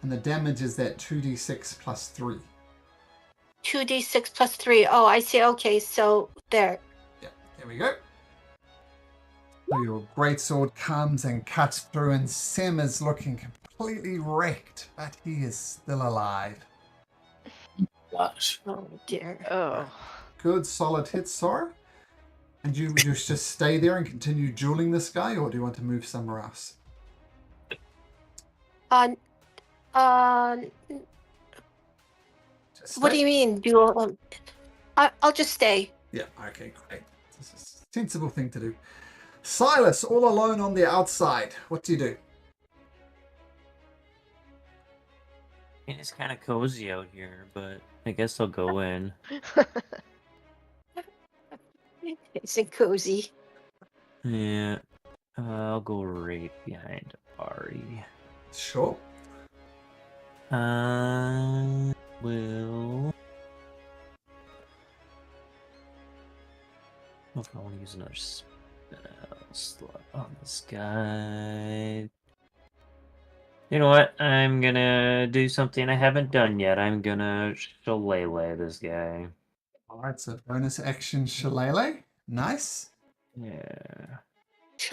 and the damage is that 2d6 plus 3. 2d6 plus 3. Oh, I see. Okay, so there. Yeah, there we go. So your greatsword comes and cuts through, and Sim is looking completely wrecked, but he is still alive. Gosh. Oh dear. Oh. Good, solid hit, Sora. And you just stay there and continue dueling this guy, or do you want to move somewhere else? Uh, Just what do stay? you mean? Do I'll just stay. Yeah, okay, great. This is a sensible thing to do. Silas, all alone on the outside. What do you do? It's kind of cozy out here, but I guess I'll go in. It's a cozy. Yeah. I'll go right behind Ari. Sure. Will. If I want to use another spell slot on this guy. You know what? I'm gonna do something I haven't done yet. I'm gonna shillelagh this guy. All right, so bonus action shillelagh. Nice. Yeah.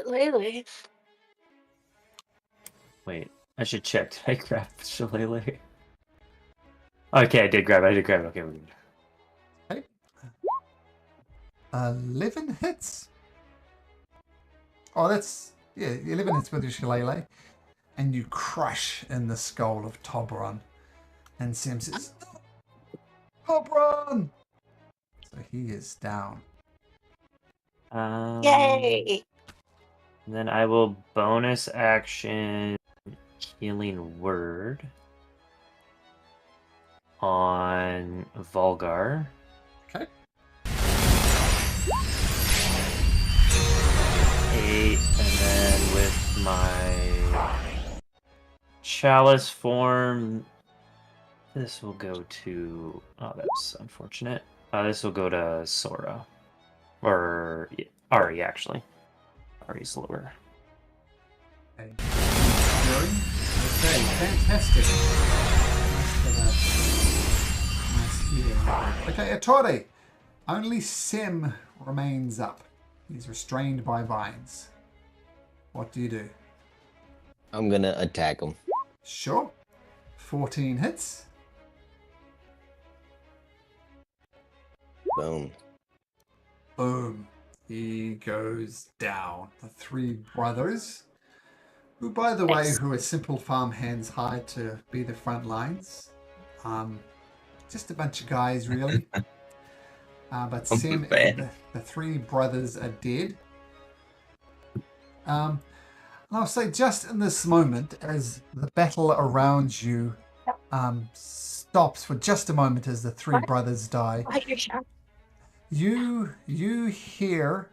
Lily. Wait, I should check. Did I grab shillelagh? Okay, I did grab it. Okay, we're good. Okay. 11 hits. Oh, that's... Yeah, 11 hits with your shillelagh. And you crush in the skull of Tobron. And Sam says, Tobron! So he is down. Yay! Then I will bonus action healing word on Volgar. Okay. 8, and then with my chalice form, this will go to. Oh, that's unfortunate. This will go to Sora. Or Ari, actually. Ari's lower. Okay. Okay, fantastic. Nice healing. Okay, Ettore. Only Sim remains up. He's restrained by vines. What do you do? I'm gonna attack him. Sure. 14 hits. Boom. Boom. He goes down. The 3 brothers, who, by the way, who are simple farm hands hired to be the front lines. Just a bunch of guys, really. But Sim and the 3 brothers are dead. And I'll say just in this moment, as the battle around you stops for just a moment as the 3 brothers die, you hear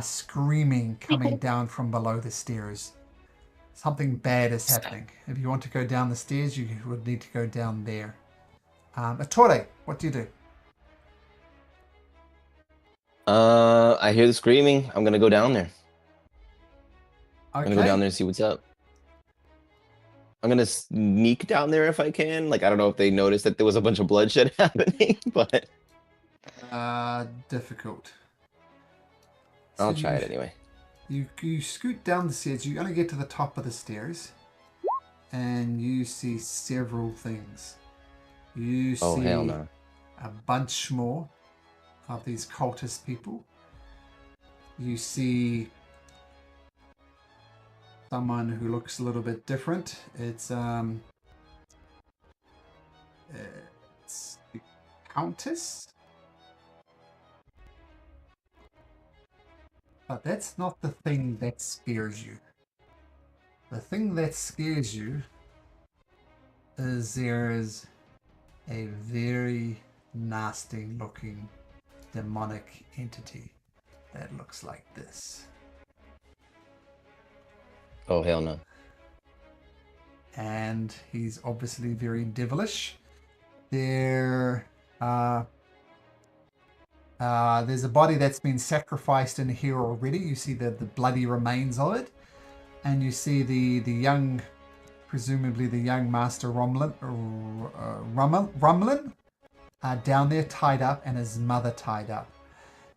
screaming coming down from below the stairs. Something bad is happening. If you want to go down the stairs, you would need to go down there. Ettore, what do you do? I hear the screaming. I'm gonna go down there. I'm Okay. gonna go down there and see what's up. I'm gonna sneak down there if I can. Like, I don't know if they noticed that there was a bunch of bloodshed happening, but Difficult. I'll So try it anyway. You scoot down the stairs. You only get to the top of the stairs, and you see several things. You Oh, see hell no. a bunch more of these cultist people. You see someone who looks a little bit different. It's the Countess. But that's not the thing that scares you. The thing that scares you is there is a very nasty looking demonic entity that looks like this. Oh, hell no. And he's obviously very devilish. There's a body that's been sacrificed in here already. You see the bloody remains of it. And you see the young, presumably the young Master Rumlin, down there tied up, and his mother tied up.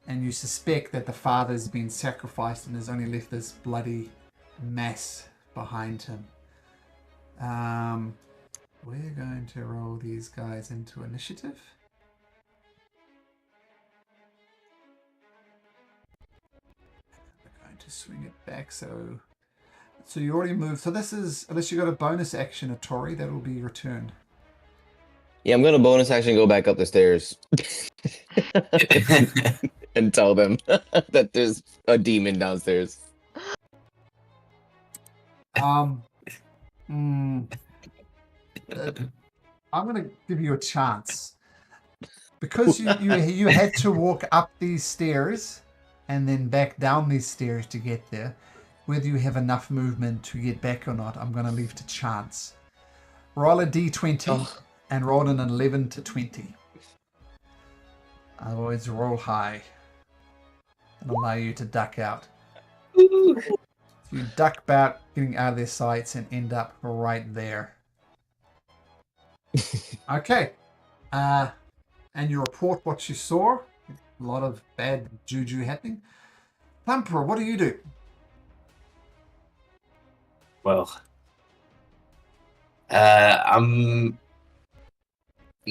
And you suspect that the father's been sacrificed and has only left this bloody mess behind him. We're going to roll these guys into initiative. We're going to swing it back, so you already moved. So this is, unless you got a bonus action at Tori, that will be your turn. Yeah, I'm gonna bonus action go back up the stairs and tell them that there's a demon downstairs. I'm going to give you a chance. Because you had to walk up these stairs and then back down these stairs to get there. Whether you have enough movement to get back or not, I'm going to leave to chance. Roll a d20 and roll an 11 to 20. Otherwise, roll high and allow you to duck out. So you duck back, getting out of their sights, and end up right there. Okay. And you report what you saw. A lot of bad juju happening. Thumper, what do you do? Well, I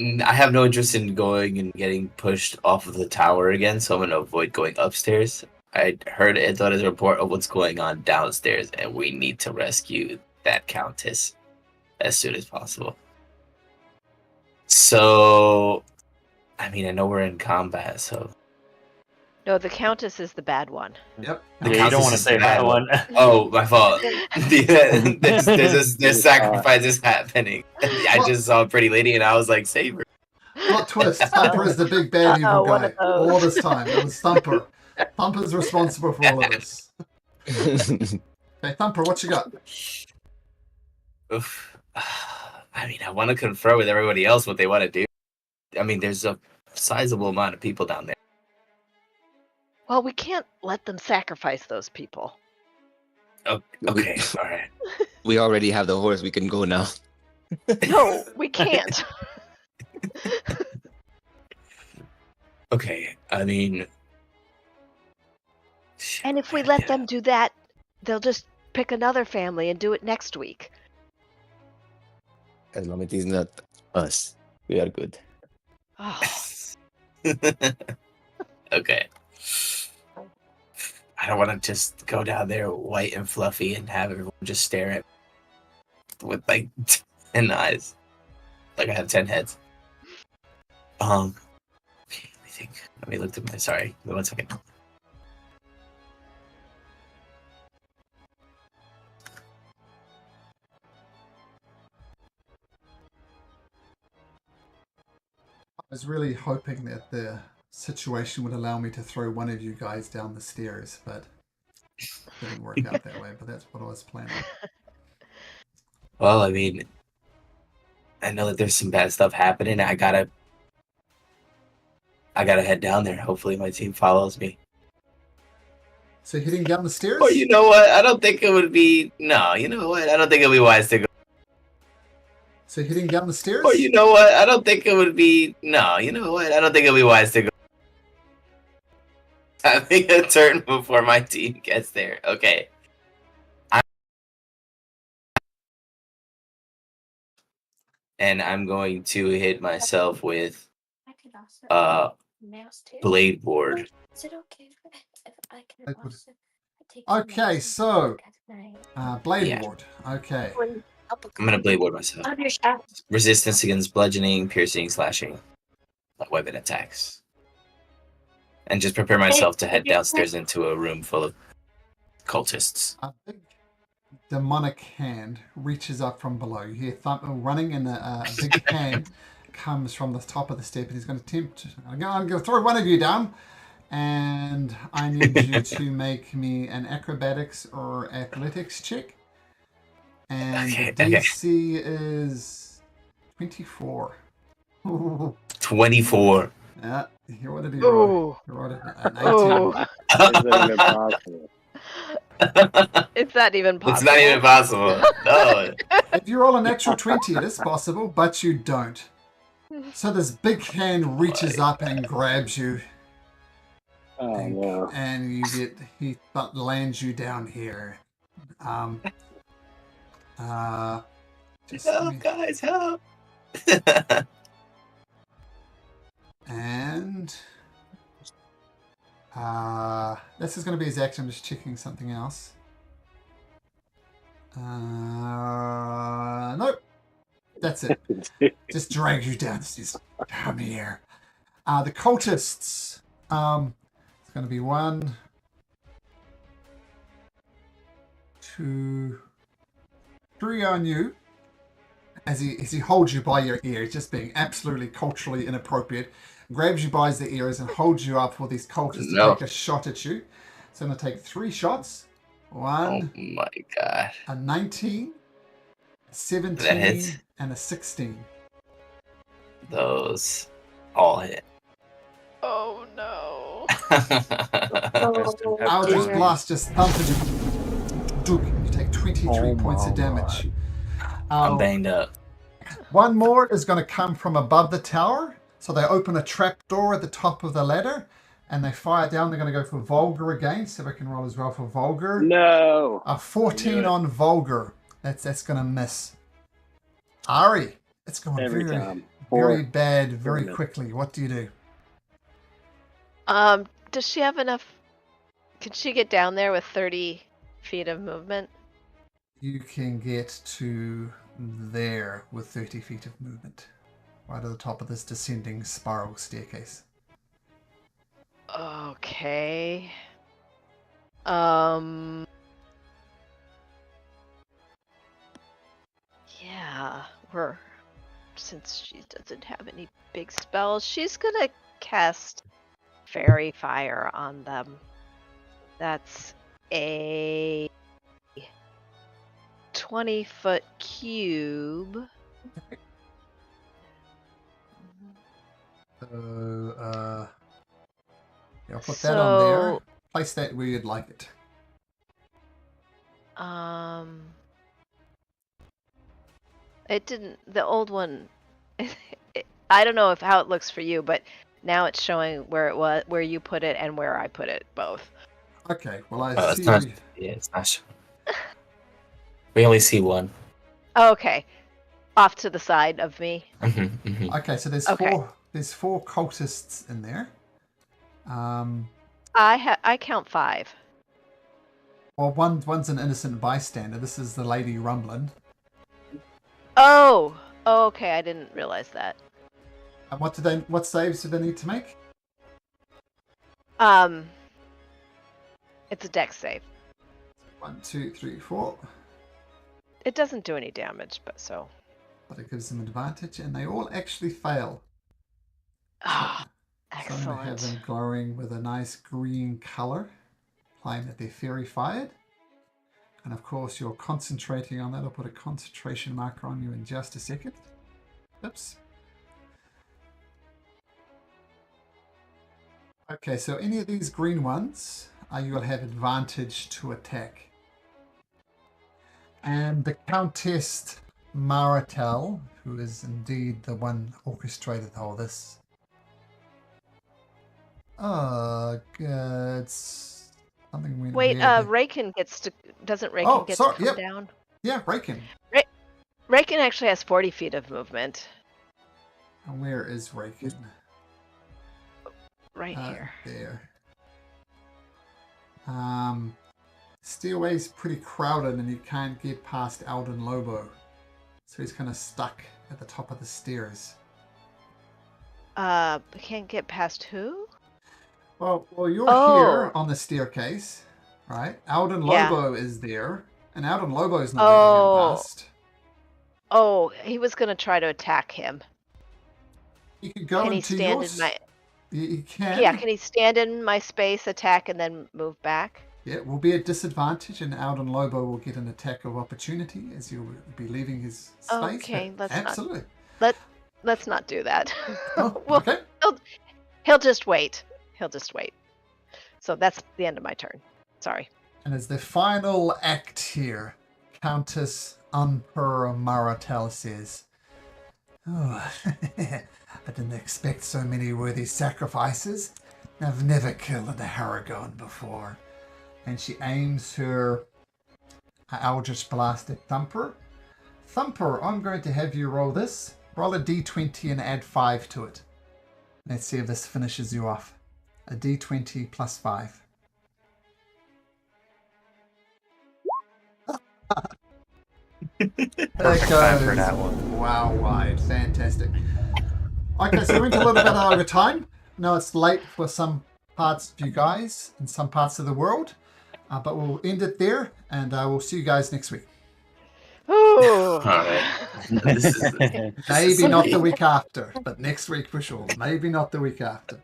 have no interest in going and getting pushed off of the tower again, so I'm going to avoid going upstairs. I heard Anton's report of what's going on downstairs, and we need to rescue that countess as soon as possible. So, I mean, I know we're in combat, so... No, the Countess is the bad one. Yep. Yeah, you don't want to say that one. Oh, my fault. There's sacrifices happening. I just saw a pretty lady, and I was like, save her. Plot twist. Thumper is the big bad evil One guy. of those. All this time. It was Thumper. Thumper's responsible for all of this. Okay, Thumper, what you got? Oof. I mean, I want to confer with everybody else what they want to do. I mean, there's a sizable amount of people down there. Well, we can't let them sacrifice those people. Oh, okay, all right. We already have the horse. We can go now. No, we can't. Okay, I mean... And if we let them do that, they'll just pick another family and do it next week. As long as it's not us, we are good. Oh, Okay. I don't want to just go down there white and fluffy and have everyone just stare at me with like 10 eyes. Like I have 10 heads. Okay, let me think. Let me look at my, sorry, wait 1 second. I was really hoping that the situation would allow me to throw one of you guys down the stairs, but it didn't work out that way, but that's what I was planning. Well, I mean, I know that there's some bad stuff happening. I gotta head down there. Hopefully my team follows me. So heading down the stairs? Or you know what? I don't think it would be, no, you know what? I don't think it'll be wise to go. So heading down the stairs? Or you know what? I don't think it would be. No, you know what? I don't think it would be wise to go having a turn before my team gets there. Okay. And I'm going to hit myself with blade ward. Is it okay if I can Blade ward. also take Okay, so blade Yeah. ward. Okay. I'm gonna blade ward myself. Resistance against bludgeoning, piercing, slashing, like weapon attacks. And just prepare myself to head downstairs into a room full of cultists. A big demonic hand reaches up from below. You hear running, and a big hand comes from the top of the step, and he's going to attempt. I'm going to throw one of you down, and I need you to make me an acrobatics or athletics check. And the DC is 24. 24. Yeah, what did he roll? He rolled an 18. Oh, Is that even possible? it's not even possible. It's not even possible. No. If you roll a natural 20, it is possible, but you don't. So this big hand reaches up and grabs you. Oh no! And he lands you down here. Help, guys, help! And this is going to be his action. I'm just checking something else. Nope. That's it. Just drags you down. Just come here. The cultists. It's going to be 1, 2, 3 on you. As he holds you by your ear, just being absolutely culturally inappropriate, grabs you by the ears and holds you up for these cultists to take a shot at you. So I'm going to take 3 shots. 1. Oh my god. A 19, a 17, and a 16. Those all hit. Oh no. Eldritch Blast just thumps you. You take 23 points of damage. I'm banged up. One more is going to come from above the tower. So they open a trap door at the top of the ladder and they fire down. They're going to go for Vulgar again. So we can roll as well for Vulgar. No. A 14 on Vulgar. That's going to miss. Ari, it's going very bad very quickly. What do you do? Does she have enough? Can she get down there with 30 feet of movement? You can get to there with 30 feet of movement. Right at the top of this descending spiral staircase. Okay. Yeah, since she doesn't have any big spells, she's gonna cast Fairy Fire on them. That's a 20-foot cube. So, I'll put that on there. Place that where you'd like it. It didn't. The old one. I don't know how it looks for you, but now it's showing where you put it and where I put it, both. Okay. Well, I see. It's not. We only see one. Okay, off to the side of me. Okay, so there's four cultists in there. I count 5. Well, one's an innocent bystander. This is the Lady Rumblin. Oh, okay. I didn't realize that. And what saves do they need to make? It's a dex save. 1, 2, 3, 4. It doesn't do any damage, But it gives them advantage, and they all actually fail. Ah, So I'm going to have them glowing with a nice green color, implying that they're fairy fired. And of course, you're concentrating on that. I'll put a concentration marker on you in just a second. Oops. Okay, so any of these green ones, you will have advantage to attack. And the Countess Maratel, who is indeed the one orchestrated all this. It's something weird. Wait, Raken doesn't Raken get to come down? Yeah, Raken. Raken actually has 40 feet of movement. And where is Raken? Right here. There. Stairway's pretty crowded and you can't get past Alden Lobo. So he's kind of stuck at the top of the stairs. Can't get past who? Well, you're here on the staircase, right? Alden Lobo is there, and Alden Lobo's not letting him past. Oh, he was going to try to attack him. He could go into your... He can. Yeah, can he stand in my space, attack, and then move back? Yeah, it will be a disadvantage, and Alden Lobo will get an attack of opportunity as you'll be leaving his space. Okay, absolutely. Let's not do that. Oh, well, okay. He'll just wait. So that's the end of my turn. Sorry. And as the final act here, Countess Anpura Maratel says, "Oh, I didn't expect so many worthy sacrifices. I've never killed a Haragon before." And she aims her Eldritch Blast at Thumper. Thumper, I'm going to have you roll this. Roll a d20 and add 5 to it. Let's see if this finishes you off. A d20 plus 5. Perfect time for that one. Wow, wide. Fantastic. Okay, so we went a little bit over time. Now it's late for some parts of you guys in some parts of the world. But we'll end it there, and we'll see you guys next week. Ooh. Maybe not the week after, but next week for sure. Maybe not the week after.